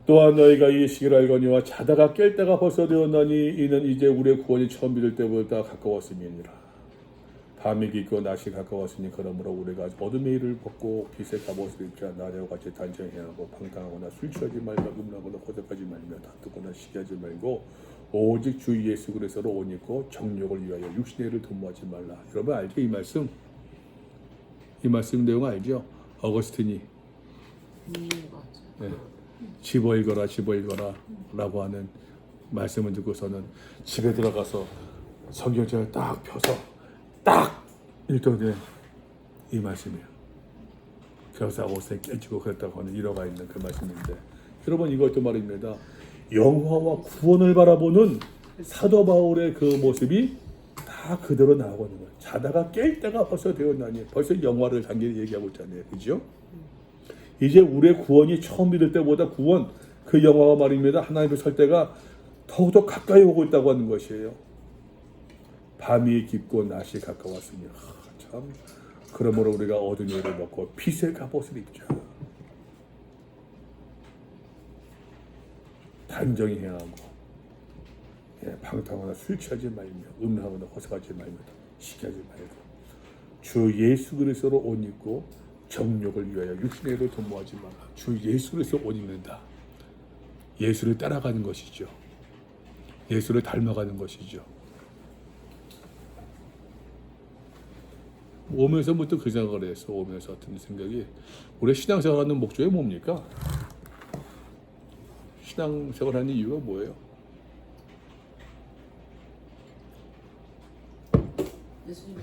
또한 너희가 이 시기를 알거니와 자다가 깰 때가 벌써 되었나니 이는 이제 우리의 구원이 처음 믿을 때보다 가까웠음이니라. 밤이 깊고 낮이 가까웠으니 그러므로 우리가 어둠의 일을 벗고 빛의 갑옷을 입자. 낮과 같이 단정해하고 방탕하거나 술 취하지 말며 음란하거나 고백하지 말며 다투거나 시기하지 말고 오직 주 예수 그리스도로 옷 입고 정욕을 위하여 육신의 일을 도모하지 말라. 여러분 알죠? 이 말씀 내용 알죠? 어거스틴이 네. 집어 읽어라 라고 하는 말씀을 듣고서는 집에 들어가서 성경책을 딱 펴서 딱 읽더니 이 말씀이에요. 그래서 옷에 깨지고 그랬다고 하는 일화가 있는 그 말씀인데, 여러분 이것도 말입니다. 영화와 구원을 바라보는 사도 바울의 그 모습이 다 그대로 나오고 있는 거예요. 자다가 깰 때가 벌써 되었나니, 벌써 영화를 단계를 얘기하고 있잖아요. 그죠? 이제 우리의 구원이 처음 믿을 때보다 구원, 그 영화가 말입니다. 하나님의 설 때가 더욱더 가까이 오고 있다고 하는 것이에요. 밤이 깊고 낮이 가까웠으니 참 그러므로 우리가 어둠의 일을 벗고 빛의 갑옷을 입자. 단정히 행하고 방탕하거나 술 취하지 말며 음란하거나 호색하지 말며 시기하지 말고 주 예수 그리스도로 옷 입고 정욕을 위하여 육신의 일을 도모하지 마라. 주 예수 그리스도 옷 입는다. 예수를 따라가는 것이죠. 예수를 닮아가는 것이죠. 오면서부터 그 생각을 했어. 오면서 어떤 생각이, 우리 신앙생활하는 목적이 뭡니까? 신앙생활하는 이유가 뭐예요? 예수님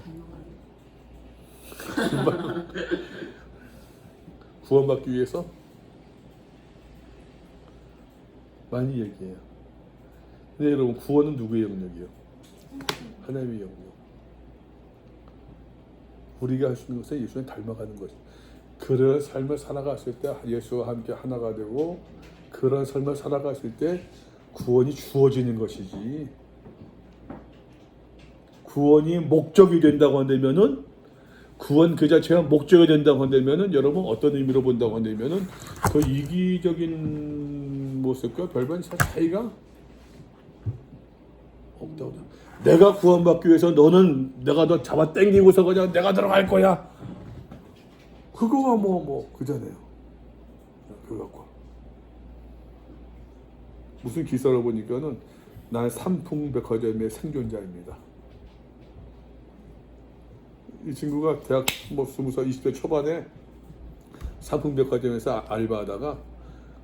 닮아가는 구원받기 위해서 많이 얘기해요. 근데 여러분, 구원은 누구의 영역이요? 하나님의 영역. 우리가 할 수 있는 것은 예수님 닮아가는 것이. 그런 삶을 살아갔을 때 예수와 함께 하나가 되고, 그런 삶을 살아갔을 때 구원이 주어지는 것이지. 구원이 목적이 된다고 한다면은, 구원 그 자체가 목적이 된다고 한다면은, 여러분 어떤 의미로 본다고 한다면은 그 이기적인 모습과 별반 차이가 없다고. 내가 구원받기 위해서 내가 너 잡아 당기고서 그냥 내가 들어갈 거야. 그거가 그잖아요. 그거 갖고. 무슨 기사를 보니까는 난 삼풍백화점의 생존자입니다. 이 친구가 대학 20살 20대 초반에 삼풍백화점에서 알바하다가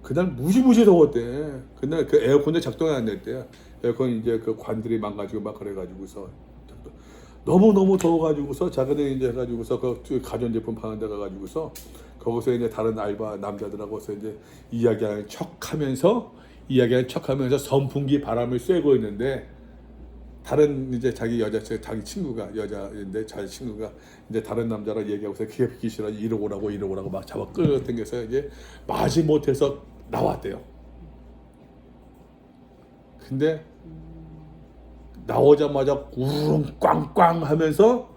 그날 무지무지 더웠대. 그날 그 에어컨도 작동이 안 됐대. 에어컨 이제 그 관들이 망가지고 막 그래가지고서 너무 더워가지고서 자기네 이제 해가지고서 그 가전제품 파는 데 가가지고서 거기서 이제 다른 알바 남자들하고서 이제 이야기하는 척하면서 선풍기 바람을 쐬고 있는데, 다른 이제 자기 친구가 여자인데 자기 친구가 이제 다른 남자랑 얘기하고서 그게 듣기 싫어 이리 오라고 막 잡아 끌어당겨서 이제 마지못해서 나왔대요. 근데 나오자마자 우릉 꽝꽝 하면서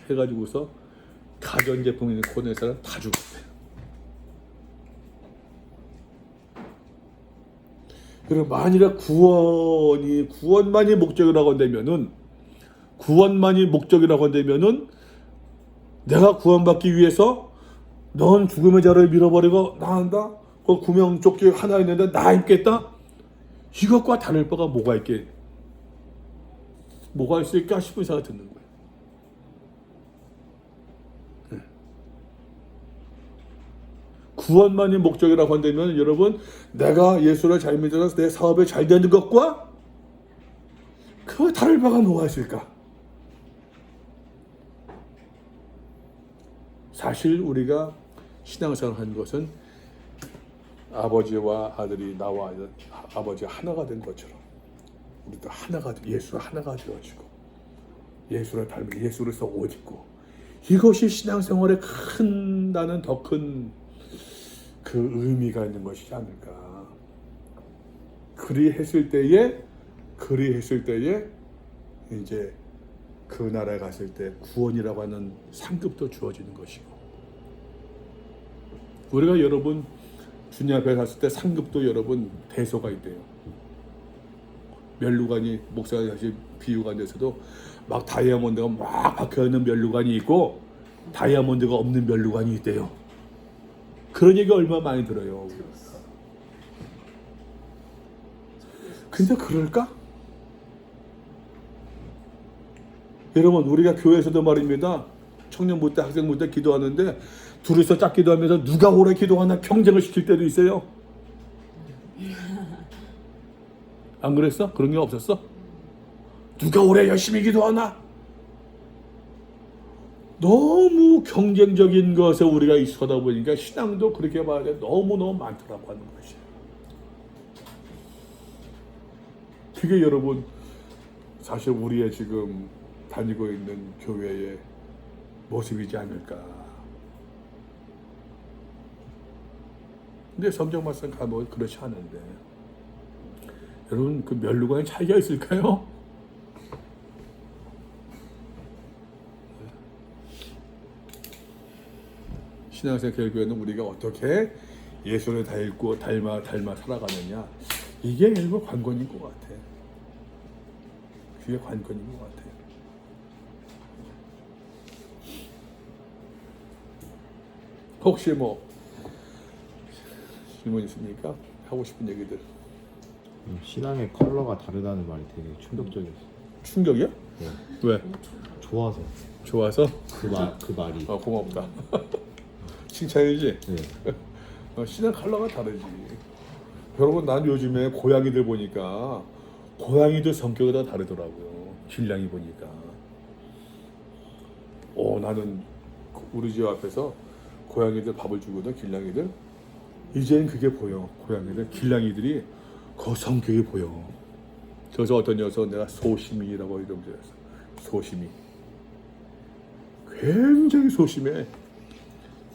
해가지고서 가전제품 있는 코너에서는 다 죽었대요. 그리고 만일에 구원만이 목적이라고 한다면은 내가 구원받기 위해서 넌 죽음의 자를 밀어버리고 나간다. 그 구명조끼 하나 있는데 나 입겠다. 이것과 다를 바가 뭐가 있을까 싶은 생각이 드는 거예요. 구원만이 목적이라고 한다면 여러분, 내가 예수를 잘 믿어서 내 사업에 잘 되는 것과 그 다를 바가 뭐가 있을까? 사실 우리가 신앙생활을 하는 것은 아버지와 아들이 나와 아버지가 하나가 된 것처럼 우리도 예수와 하나가 되어지고 예수를 닮은 예수로서 옷 입고 이것이 신앙생활에 큰 나는 더 큰 그 의미가 있는 것이지 않을까. 그리했을 때에 이제 그 나라에 갔을 때 구원이라고 하는 상급도 주어지는 것이고 우리가 여러분 주님 앞에 갔을 때 상급도 여러분 대소가 있대요. 멸루관이 목사가 사실 비유가 안 돼서도 막 다이아몬드가 막 박혀있는 멸루관이 있고 다이아몬드가 없는 멸루관이 있대요. 그런 얘기 얼마나 많이 들어요. 근데 그럴까? 여러분 우리가 교회에서도 말입니다. 청년부 때 학생부 때 기도하는데 둘이서 짝 기도하면서 누가 오래 기도하나 경쟁을 시킬 때도 있어요. 안 그랬어? 그런 게 없었어? 누가 오래 열심히 기도하나? 너무 경쟁적인 것에 우리가 익숙하다 보니까 신앙도 그렇게 봐야 돼. 너무너무 많더라고 하는 것이에요. 그게 여러분 사실 우리의 지금 다니고 있는 교회의 모습이지 않을까. 근데 성경 말씀 가면 그렇지 않은데 여러분 그 멸루관에 차이가 있을까요? 신앙생활 교회는 우리가 어떻게 예수를 닮아 살아가느냐 이게 일부 관건인 것 같아. 그게 관건인 것 같아. 혹시 뭐 질문 있습니까? 하고 싶은 얘기들. 신앙의 컬러가 다르다는 말이 되게 충격적이었어요. 충격이야? 네. 왜? 좋아서 좋아서? 그 말이. 고맙다. 칭찬이지? 네. 신앙 컬러가 다르지. 여러분 난 요즘에 고양이들 보니까 고양이들 성격이 다 다르더라고요. 길냥이 보니까. 나는 우리 집 앞에서 고양이들 밥을 주거든. 길냥이들. 이제는 그게 보여. 고양이들 길냥이들이 그 성격이 보여. 그래서 어떤 녀석 내가 소심이라고 이름 지었어. 소심이. 굉장히 소심해.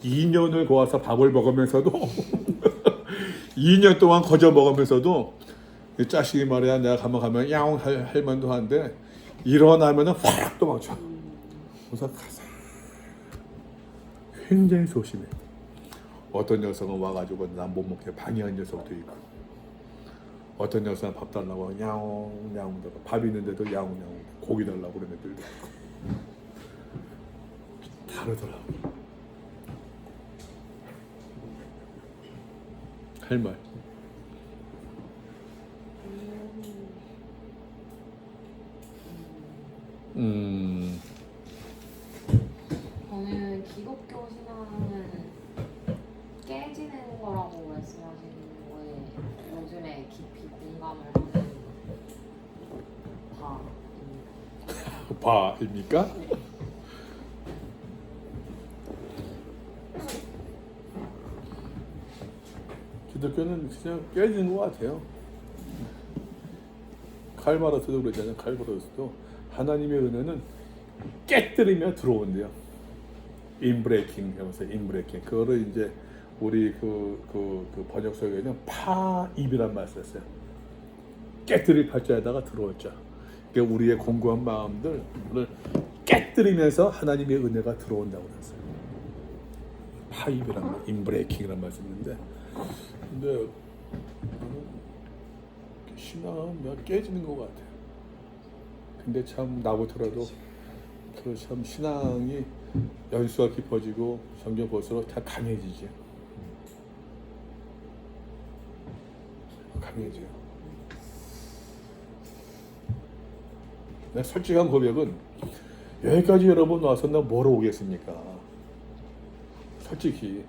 2년을 거와서 밥을 먹으면서도 2년 동안 거저 먹으면서도 이 자식이 말이야 내가 가면 야옹 할 만도 한데 일어나면은 확 도망쳐. 그래서 가서 굉장히 소심해. 어떤 녀석은 와가지고 난 못 먹게 방해한 녀석도 있고 어떤 녀석은 밥 달라고 야옹 야옹 밥 있는데도 야옹 야옹 고기 달라고 그런 애들도 있고 다르더라고. 할 말. 저는 기독교 신앙은 깨지는 거라고 말씀하시는 거에 요즘에 깊이 공감을 하는 바입니까? 기독교는 그냥 깨지는 것 같아요. 칼마르스도 그러잖아요. 칼마르스도 하나님의 은혜는 깨뜨리며 들어온대요. 인브레이킹 하면서 인브레이킹. 그거를 이제 우리 그 번역서에는 파입이란 말을 썼어요. 깨뜨릴 팔자에다가 들어올 자. 그러니까 우리의 공고한 마음들을 깨뜨리면서 하나님의 은혜가 들어온다고 그랬어요. 파입이란 말, 인브레이킹이란 말 썼는데, 근데 신앙은 내가 깨지는 것 같아요. 근데 참 나부터라도 그 참 신앙이 연수가 깊어지고 점점 볼수록 다 강해지죠. 강해져요. 내 솔직한 고백은 여기까지 여러분 와서 나 뭐로 오겠습니까? 솔직히.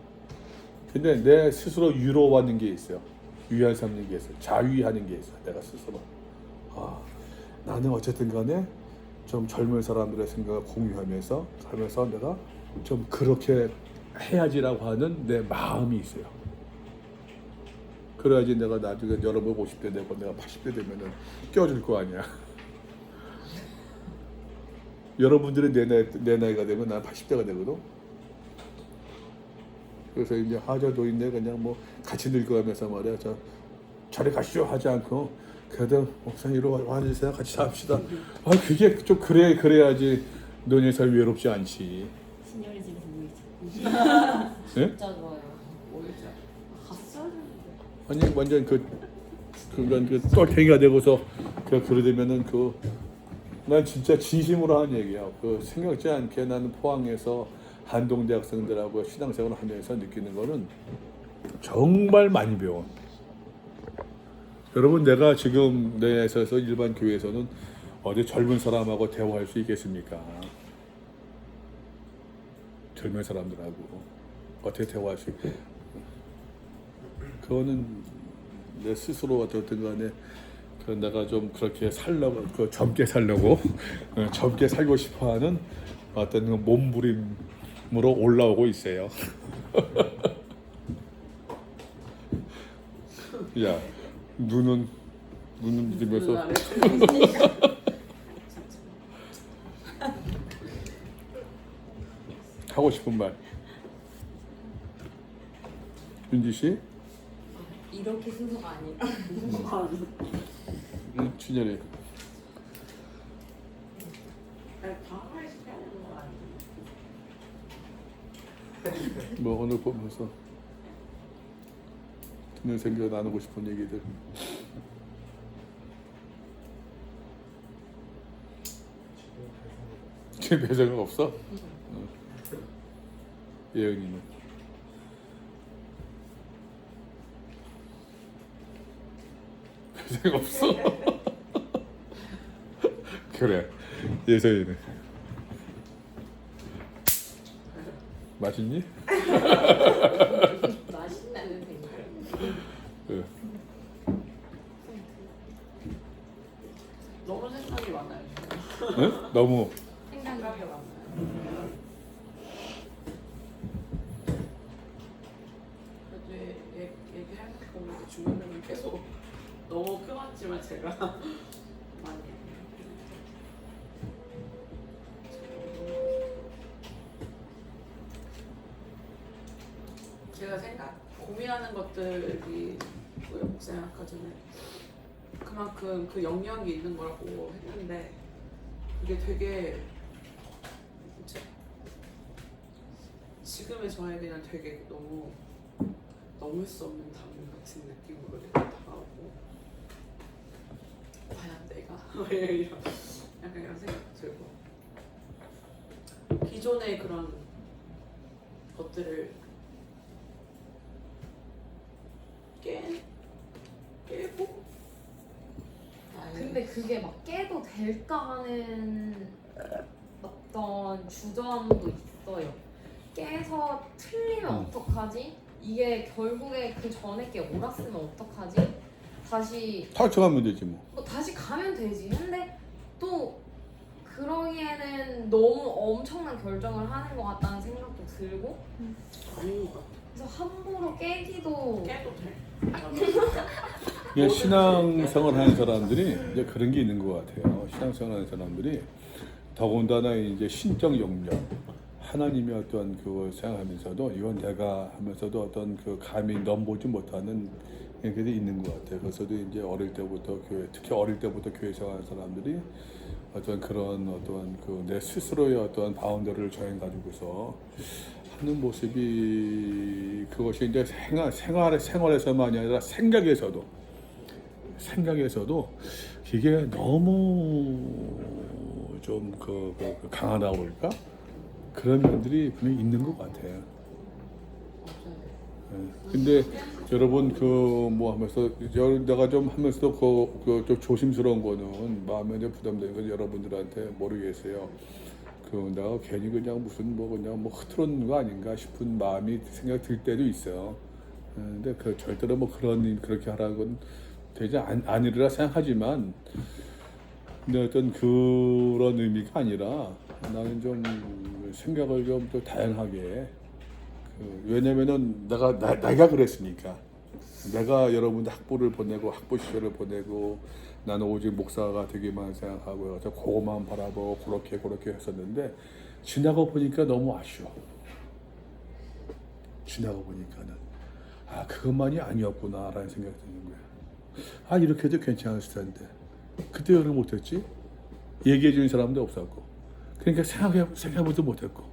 근데 내 스스로 유로워하는 게 있어요. 유한 삼는 게 있어요. 자위하는 게 있어요. 내가 스스로. 나는 어쨌든 간에 좀 젊은 사람들의 생각을 공유하면서 살면서 내가 좀 그렇게 해야지라고 하는 내 마음이 있어요. 그래야지 내가 나중에 여러분 50대 되고 내가 80대 되면은 껴줄 거 아니야. 여러분들이 내 나이가 되면 난 80대가 되거든. 그래서 이제 하자 노인네 그냥 뭐 같이 늙어가면서 말이야 저리 가시죠 하지 않고 그래도 목사님 이리 와주세요 같이 삽시다. 아 그게 좀 그래야지 노인의 삶이 외롭지 않지. 신혈이 집에서 뭐 있지? 예? 진짜 좋아요. 모르죠. 갔어야 되는데. 아니 완전 그런 똘탱이가 되고서 그러되면은 난 진짜 진심으로 하는 얘기야. 생각지 않게 나는 포항에서 한동대 학생들하고 신앙생활을 하면서 느끼는 거는 정말 많이 배워. 여러분 내가 지금 내에서 일반 교회에서는 어디 젊은 사람하고 대화할 수 있겠습니까? 젊은 사람들하고 어떻게 대화할 수 있게? 그거는 내 스스로 어떻든 간에 내가 좀 그렇게 살려고 젊게 살려고 젊게 살고 싶어하는 어떤 몸부림으로 올라오고 있어요. 야 눈은 믿으면서 하고 싶은 말. 윤지 씨, 이렇게 순서가 아니에요. 준열이. 방황을 시켜야 되는 거 아니에요? 뭐 오늘 보면서 드는 생각 나누고 싶은 얘기들. 지금 배정은 없어? 예은이는 배정 없어? 그래 예서이는 맛있니? 맛있다는 생각. 네. 너무 생각이 많아요. 응? 너무 생각이 많아요. 그래도 얘기할 거 보면 중간중간 계속 너무 끊었지만 제가 많이 제가 고민하는 것들이 뭐야 목사님 아까 전에 그만큼 그 영역이 있는 거라고 했는데 그게 되게 지금의 저에게는 되게 너무 넘을 수 없는 담임 같은 느낌으로 다가오고 과연 내가 이런 약간 이런 생각 들고 기존의 그런 것들을 깨고 근데 그게 막 깨도 될까 하는 어떤 주저함도 있어요. 깨서 틀리면 어떡하지? 이게 결국에 그 전에 게 옳았으면 어떡하지? 다시 탈출하면 되지 뭐. 다시 가면 되지. 근데 또 그러기에는 너무 엄청난 결정을 하는 것 같다는 생각도 들고 아닌 것 같아. 그래서 함부로 깨기도 깨도 돼. 이게 신앙생활 하는 사람들이 이제 그런 게 있는 것 같아요. 신앙생활 하는 사람들이 더군다나 이제 신적 영역, 하나님의 어떤 그걸 생각하면서도 이건 내가 하면서도 어떤 감히 넘보지 못하는 게 있는 것 같아요. 그래서도 이제 어릴 때부터 특히 어릴 때부터 교회 생활하는 사람들이 어떤 그런 어떤 내 스스로의 어떤 바운더리를 정해 가지고서 하는 모습이 그것이 이제 생활에서만이 아니라 생각에서도 이게 너무 좀 강하다고 그럴까? 그런 면들이 분명히 있는 것 같아요. 근데 여러분 뭐 하면서 내가 좀 하면서도 좀 조심스러운 거는 마음에 좀 부담되는 건 여러분들한테 모르겠어요. 내가 괜히 그냥 무슨 그냥 흐트러는 거 아닌가 싶은 마음이 생각 들 때도 있어요. 근데 절대로 그렇게 하라는 건 되지 않으리라 생각하지만 근데 어떤 그런 의미가 아니라 나는 좀 생각을 좀 더 다양하게 왜냐면은 내가 그랬으니까 내가 여러분들 학부를 보내고 학부 시절을 보내고 나는 오직 목사가 되기만 생각하고 그거만 바라보고 그렇게 했었는데 지나고 보니까 너무 아쉬워. 지나고 보니까는 그것만이 아니었구나라는 생각이 드는 거야. 이렇게 해도 괜찮았을 텐데 그때 왜 못했지? 얘기해 주는 사람도 없었고 그러니까 생각해보지도 못했고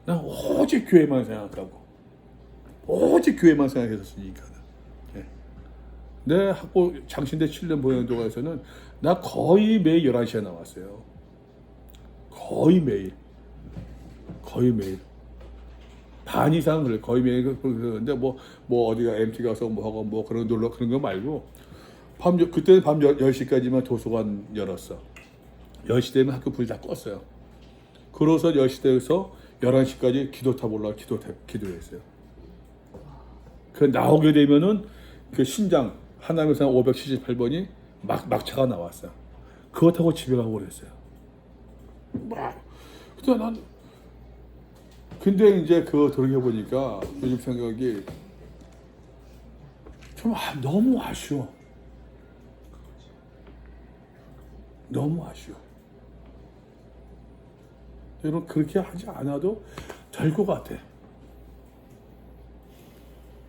난 오직 교회만 생각하고 오직 교회만 생각했었으니까 내 학부 장신대 7년 보행동에서는 나 거의 매일 11시에 나왔어요. 거의 매일 반 이상 그래. 거의 매일 그러는데 뭐 어디가 MT 가서 뭐 하고 뭐 그런 놀러 그런 거 말고 그때는 밤 10시까지만 도서관 열었어. 10시 되면 학교 불이 다 껐어요. 그러서 10시 돼서 11시까지 기도탑 올라가 기도했어요. 그 나오게 되면은 그 신장 하나님상 578번이 막차가 나왔어요. 그거 타고 집에 가고 그랬어요. 근데 이제 그거 돌이켜보니까 요즘 생각이 좀 너무 아쉬워. 너무 아쉬워. 여러분 그렇게 하지 않아도 될 것 같아.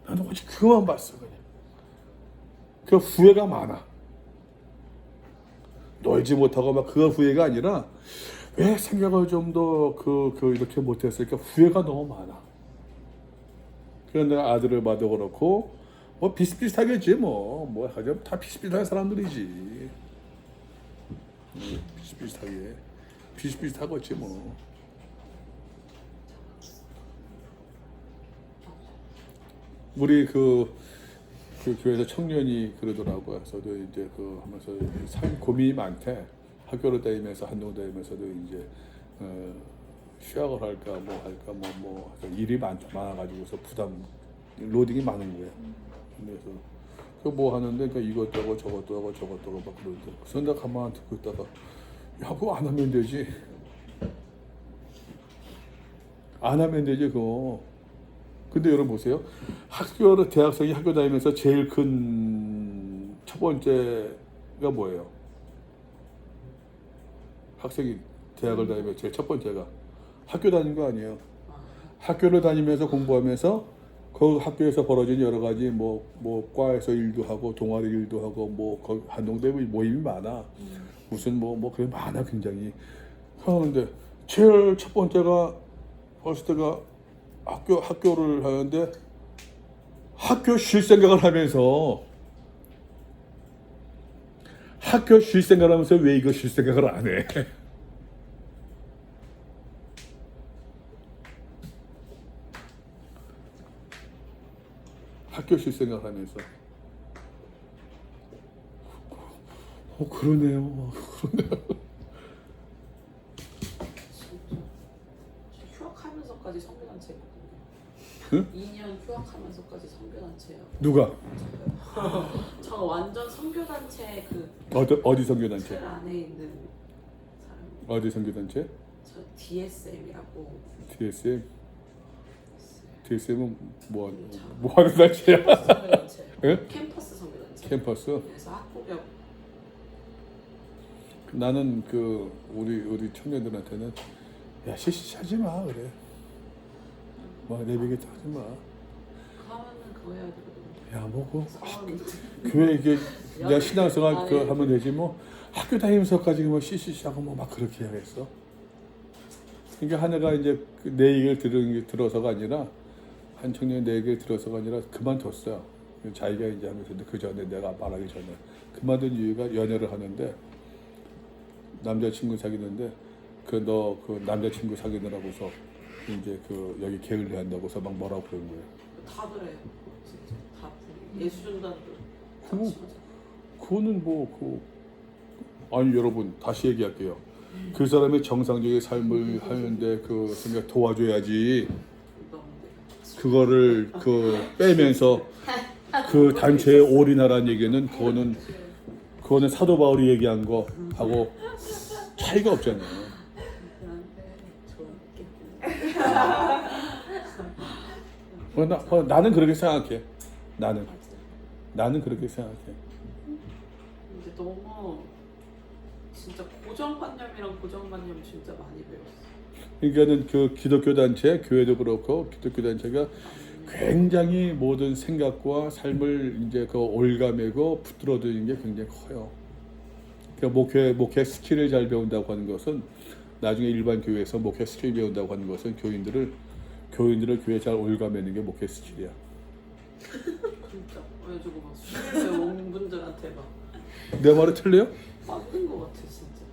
나는 오직 그만 봤어 그냥. 그 후회가 많아. 놀지 못하고 막 그거 후회가 아니라 왜 생각을 좀 더 이렇게 못했을까 후회가 너무 많아. 그래서 내가 아들을 봐도 그렇고 뭐 비슷비슷하겠지 뭐 하자면 다 비슷비슷한 사람들이지. 비슷비슷하겠지 뭐. 우리 그 교회에서 청년이 그러더라고요. 저도 이제 하면서 삶 고민이 많대. 학교를 다니면서 한동 다니면서도 이제 휴학을 할까 뭐 일이 많아가지고서 부담 로딩이 많은 거예요. 그래서 뭐 하는데 이것도 하고 저것도 하고 막 그러는데 그래서 내가 가만 듣고 있다가 야 그거 안 하면 되지. 안 하면 되지 그거. 근데 여러분 보세요. 대학생이 학교 다니면서 제일 큰 첫 번째가 뭐예요? 학생이 대학을 다니면서 제일 첫 번째가 학교 다니는 거 아니에요. 학교를 다니면서 공부하면서 그 학교에서 벌어진 여러 가지 뭐 과에서 일도 하고 동아리 일도 하고 뭐 한동대 모임이 많아. 무슨 뭐 그게 많아 굉장히. 하는데 제일 첫 번째가 벌써 때가 학교를 하는데 학교 쉴 생각을 하면서 왜 이거 쉴 생각을 안 해? 학교 쉴 생각을 하면서 그러네요. 휴학하면서까지 선교단체거든요. 응? 2년 휴학하면서까지 선교단체예요. 누가? 저 완전 선교단체 어디 선교단체? 틀 안에 있는 사람. 어디 선교단체? 저 DSM이라고. DSM은 뭐 하는 단체야? 선교단체. 응? 캠퍼스 선교단체. 캠퍼스? 그래서 학부병. 나는 우리 청년들한테는 야 CCC 하지 마 그래. 내비게이터 하지 마. 하면은 그거 해야 되거든요. 야 뭐 상황이 교회 이게 내가 신앙생활 하면 되지 뭐 학교 다니면서까지 뭐 CCC 하고 막 그렇게 해야겠어. 그러니까 하나가 이제 내 얘기를 들어서가 아니라 한 청년이 내 얘기를 들어서가 아니라 그만뒀어요. 자기가 이제 하면서 그 전에 내가 말하기 전에 그만둔 이유가 연애를 하는데 남자친구 사귀는데 너 남자친구 사귀느라고서 이제 여기 게을리 한다고서 막 뭐라고 그러는 거예요. 다 그래요. 진짜 다 예수전단도. 그거는 아니 여러분 다시 얘기할게요. 그 사람의 정상적인 삶을 하는데 생각 도와줘야지. 그거를 빼면서 그 단체에 올인하라는 얘기는 그거는 사도 바울이 얘기한 거 하고 차이가 없잖아요. 나는 그렇게 생각해. 나는 나는 그렇게 생각해. 근데 너무 진짜 고정관념이랑 고정관념 진짜 많이 배웠어. 그러니까는 그 기독교 단체, 교회도 그렇고 기독교 단체가 굉장히 모든 생각과 삶을 이제 그 올가매고 붙들어두는 게 굉장히 커요. 그러니까 목회 스킬을 잘 배운다고 하는 것은 나중에 일반 교회에서 목회 스킬 배운다고 하는 것은 교인들을 교회에 잘 올가매는 게 목회 스킬이야. 진짜 그래가지고 막 수련회 온 분들한테 막 내 말이 틀려요? 맞는 것 같아 진짜.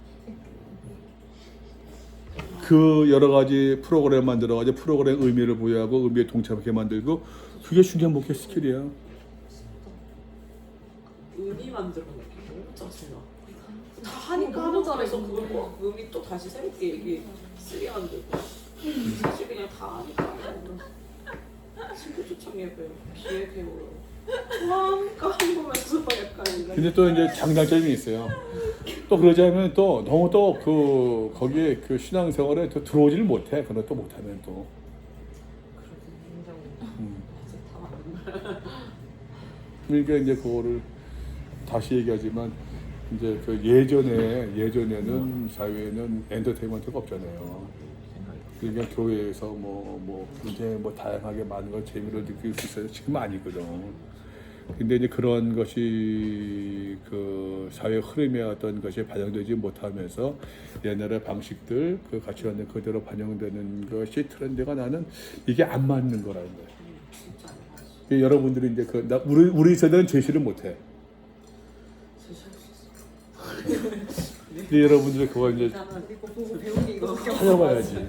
그 여러 가지 프로그램 만들어가지고 프로그램 의미를 부여하고 의미에 동참하게 만들고 그게 중요한 목회 스킬이야. 의미 만들어 놓기 너무 짜증나. 다 하니까 하는 잘해서 그걸 뭐 의미 또 다시 새롭게 얘기 쓰게 만들고 사실 그냥 다 하니까 친구 초청 예배 기획해오고 좋아하니까 한 거면서 약간 이런. 근데 또 이제 장단점이 있어요. 또 그러자면 또 너무 또 그 거기에 그 신앙생활에 또 들어오지를 못해. 그런 또 못하면 또. 그러니까 이제 그거를 다시 얘기하지만 이제 그 예전에는 사회에는 엔터테인먼트가 없잖아요. 그러니까 교회에서 뭐 이제 뭐 다양하게 많은 걸 재미를 느낄 수 있어요. 지금 아니거든. 근데 이제 그런 것이 그 사회 흐름의 어떤 것이 반영되지 못하면서 옛날의 방식들 그 가치관들 그대로 반영되는 것이 트렌드가 나는 이게 안 맞는 거라는 거예요. 진짜 안 맞아. 여러분들이 이제 우리 세대는 제시를 못해. 근데 여러분들이 그거 이제 이거 보고 배우기 이거 찾아봐야지.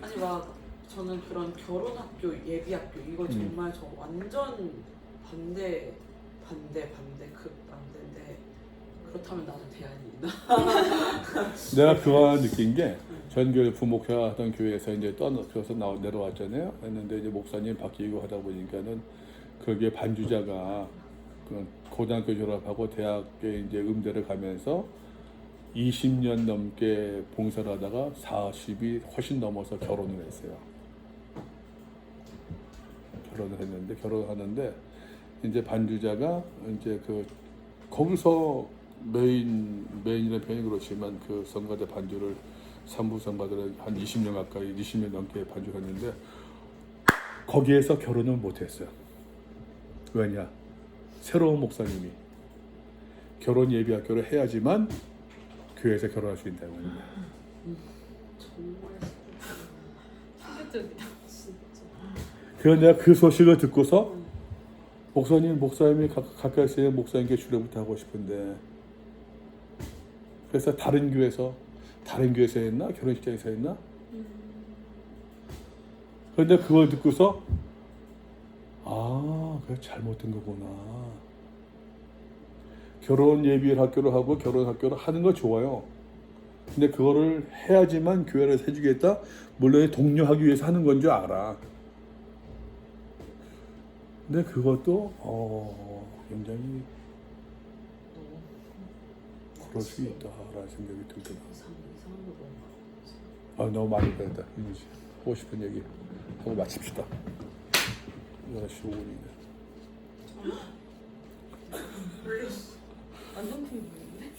아니 막 저는 그런 결혼학교 예비학교 이거 정말 저 완전 반대 극반대인데 그렇다면 나도 대안이다. 내가 그거 느낀 게 전교회 부목회하던 교회에서 이제 떠나서 내려왔잖아요. 했는데 이제 목사님 바뀌고 하다 보니까는 거기에 반주자가 그 고등학교 졸업하고 대학에 이제 음대를 가면서 20년 넘게 봉사를 하다가 40이 훨씬 넘어서 결혼을 했어요. 결혼하는데 이제 반주자가 이제 그 거기서 메인이라는 표현이 그렇지만 그 성가대 반주를 산부 성가대를 한 20년 가까이 20년 넘게 반주했는데 거기에서 결혼을 못했어요. 왜냐? 새로운 목사님이 결혼 예비학교를 해야지만 교회에서 결혼할 수 있다는 거예요. 정말 충격적이다. 진짜. 그래서 내가 그 소식을 듣고서 목사님이 가까이 있으면 목사님께 주례부터 하고 싶은데 그래서 다른 교회에서 했나? 결혼식장에서 했나? 그런데 그걸 듣고서 그래 잘못된 거구나. 결혼 예비 학교를 하고 결혼 학교를 하는 거 좋아요. 근데 그거를 해야지만 교회를 해주겠다. 물론 독려하기 위해서 하는 건 줄 알아. 근데 그것도 굉장히 그럴 수 있다라는 생각이 들더라고요. 너무 많이 배웠다. 이제 하고 싶은 얘기 하고 마칩시다. 11시 5분인데. 완전 피부인데?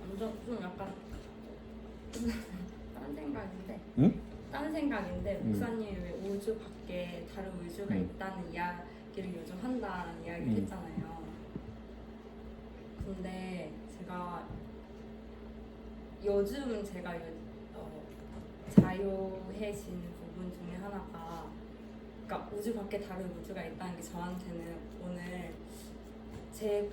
완전 좀 약간 다른 생각인데. 응? 다른 생각인데 목사님이 왜 우주 밖에 다른 우주가 있다는 이야기를 요즘 한다는 이야기를 했잖아요. 근데 요즘 제가 자유해진 부분 중에 하나가 그러니까 우주 밖에 다른 우주가 있다는 게 저한테는 오늘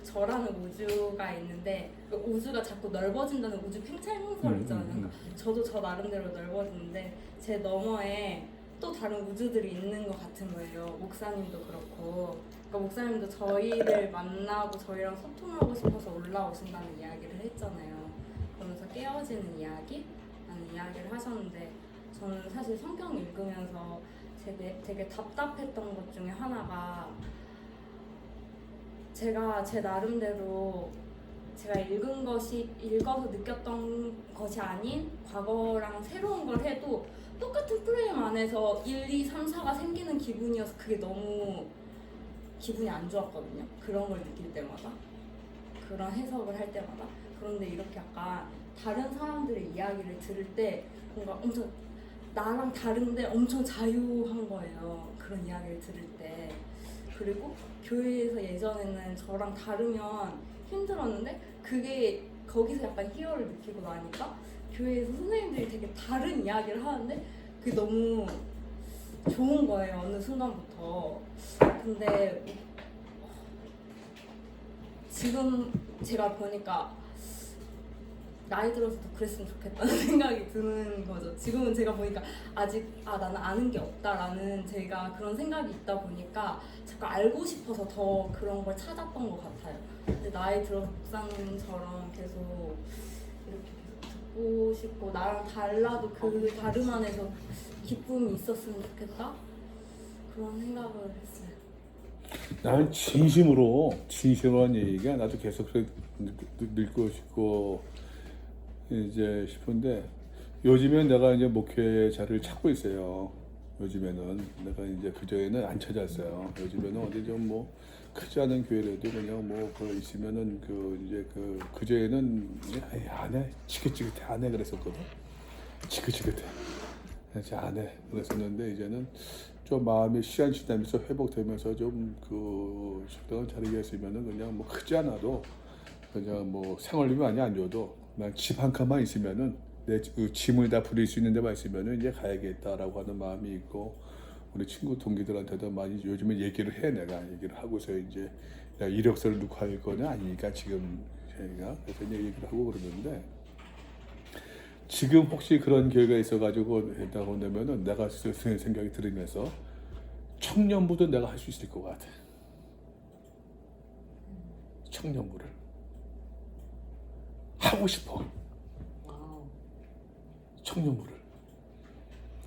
저라는 우주가 있는데 그 우주가 자꾸 넓어진다는 우주 팽창설 있잖아요. 그러니까 저도 저 나름대로 넓어지는데 제 너머에 또 다른 우주들이 있는 것 같은 거예요. 목사님도 그렇고. 그러니까 목사님도 저희를 만나고 저희랑 소통하고 싶어서 올라오신다는 이야기를 했잖아요. 그러면서 깨어지는 이야기? 라는 이야기를 하셨는데 저는 사실 성경 읽으면서 되게 답답했던 것 중에 하나가 제가 제 나름대로 제가 읽어서 느꼈던 것이 아닌 과거랑 새로운 걸 해도 똑같은 프레임 안에서 1, 2, 3, 4가 생기는 기분이어서 그게 너무 기분이 안 좋았거든요. 그런 걸 느낄 때마다, 그런 해석을 할 때마다. 그런데 이렇게 약간 다른 사람들의 이야기를 들을 때 뭔가 엄청 나랑 다른데 엄청 자유한 거예요. 그런 이야기를 들을 때. 그리고 교회에서 예전에는 저랑 다르면 힘들었는데 그게 거기서 약간 희열을 느끼고 나니까 교회에서 선생님들이 되게 다른 이야기를 하는데 그게 너무 좋은 거예요. 어느 순간부터. 근데 지금 제가 보니까 나이 들어서도 그랬으면 좋겠다는 생각이 드는 거죠. 지금은 제가 보니까 아직 나는 아는 게 없다라는 제가 그런 생각이 있다 보니까 자꾸 알고 싶어서 더 그런 걸 찾았던 것 같아요. 근데 나이 들어서 목사님처럼 계속 이렇게 계속 듣고 싶고 나랑 달라도 그 다름 안에서 기쁨이 있었으면 좋겠다 그런 생각을 했어요. 나는 진심으로 한 얘기가 나도 계속 늙고 싶고 이제 싶은데 요즘엔 내가 이제 목회자를 찾고 있어요. 요즘에는 내가 이제 그전에는 안 찾았어요. 요즘에는 어디 좀 뭐 크지 않은 교회라도 그냥 뭐 그 있으면은 그 이제 그전에는 안 해. 지긋지긋해 안 해 그랬었거든. 지긋지긋해. 그래서 안 해 그랬었는데 이제는 좀 마음이 시간 지나면서 회복되면서 좀 그 적당한 자리에 있으면은 그냥 뭐 크지 않아도 그냥 뭐 생활비 많이 안 줘도 난 집 한 칸만 있으면은 내 그 짐을 다 부릴 수 있는 데만 있으면은 이제 가야겠다라고 하는 마음이 있고 우리 친구 동기들한테도 많이 요즘에 얘기를 해. 내가 얘기를 하고서 이제 야, 이력서를 넣고 할 거냐 아니니까 지금 제가 그래서 이제 얘기를 하고 그러는데 지금 혹시 그런 기회가 있어가지고 했다고 한다면은 내가 생각이 들으면서 청년부도 내가 할 수 있을 것 같아. 청년부를 하고 싶어. 청년부를.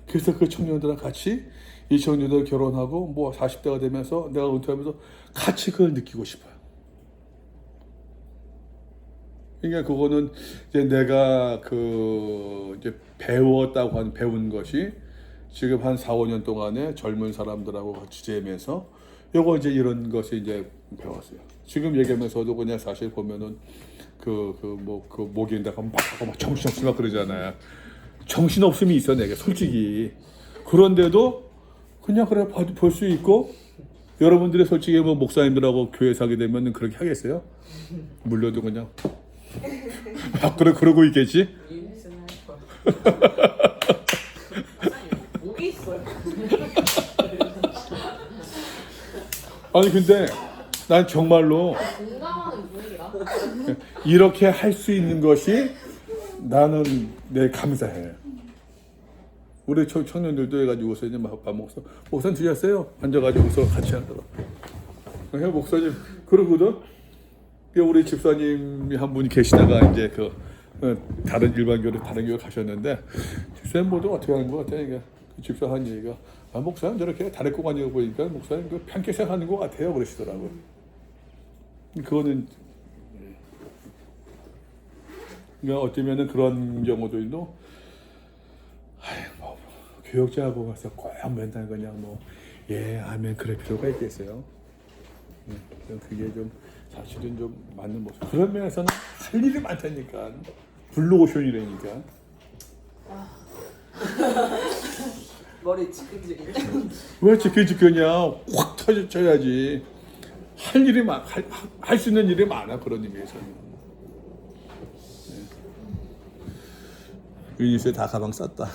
그래서 그 청년들랑 같이 이 청년들 결혼하고 뭐 40대가 되면서 내가 은퇴하면서 같이 그걸 느끼고 싶어요. 그러니까 그거는 이제 내가 그 이제 배운 것이 지금 한 4, 5년 동안에 젊은 사람들하고 같이 지내면서 요거 이제 이런 것이 이제 배웠어요. 지금 얘기하면서도 그냥 사실 보면은 목인다가 막 정신없이 막 그러잖아요. 정신없음이 있어 내가 솔직히. 그런데도 그냥 그래 볼 수 있고 여러분들이 솔직히 뭐 목사님들하고 교회 사게 되면 그렇게 하겠어요? 물려도 그냥 막 그러고 있겠지? 이해는 할 거야. 목이 있어요. 아니 근데 난 정말로 공감하는 분위기라. 이렇게 할 수 있는 것이 나는 내 감사해. 우리 청년들도 해가지고서 이제 밥 먹어서 목사님 드셨어요? 앉아가지고서 같이 하더라. 목사님 그러거든. 우리 집사님이 한 분이 계시다가 이제 다른 일반 교회 다른 교회 가셨는데 집사님 모두 어떻게 하는 것 같아 이게 그 집사 한 얘기가 목사님 저렇게 다래고 가는 거 보니까 목사님 편하게 생각하는 것 같아요 그러시더라고요. 그거는 그러니까 어쩌면은 그런 경우도 있고 뭐 교역자하고 가서 꼭 맨날 그냥 뭐 예 아멘 그럴 필요가 있겠어요. 그게 좀 사실은 좀 맞는 모습. 그런 면에서는 할 일이 많다니까. 블루오션이라니까. 머리 지끈지끈. 왜 지끈지끈이야? 확 터져야지. 할 일이 할 수 있는 일이 많아 그런 의미에서는. 유니스에 다 가방 쌌다.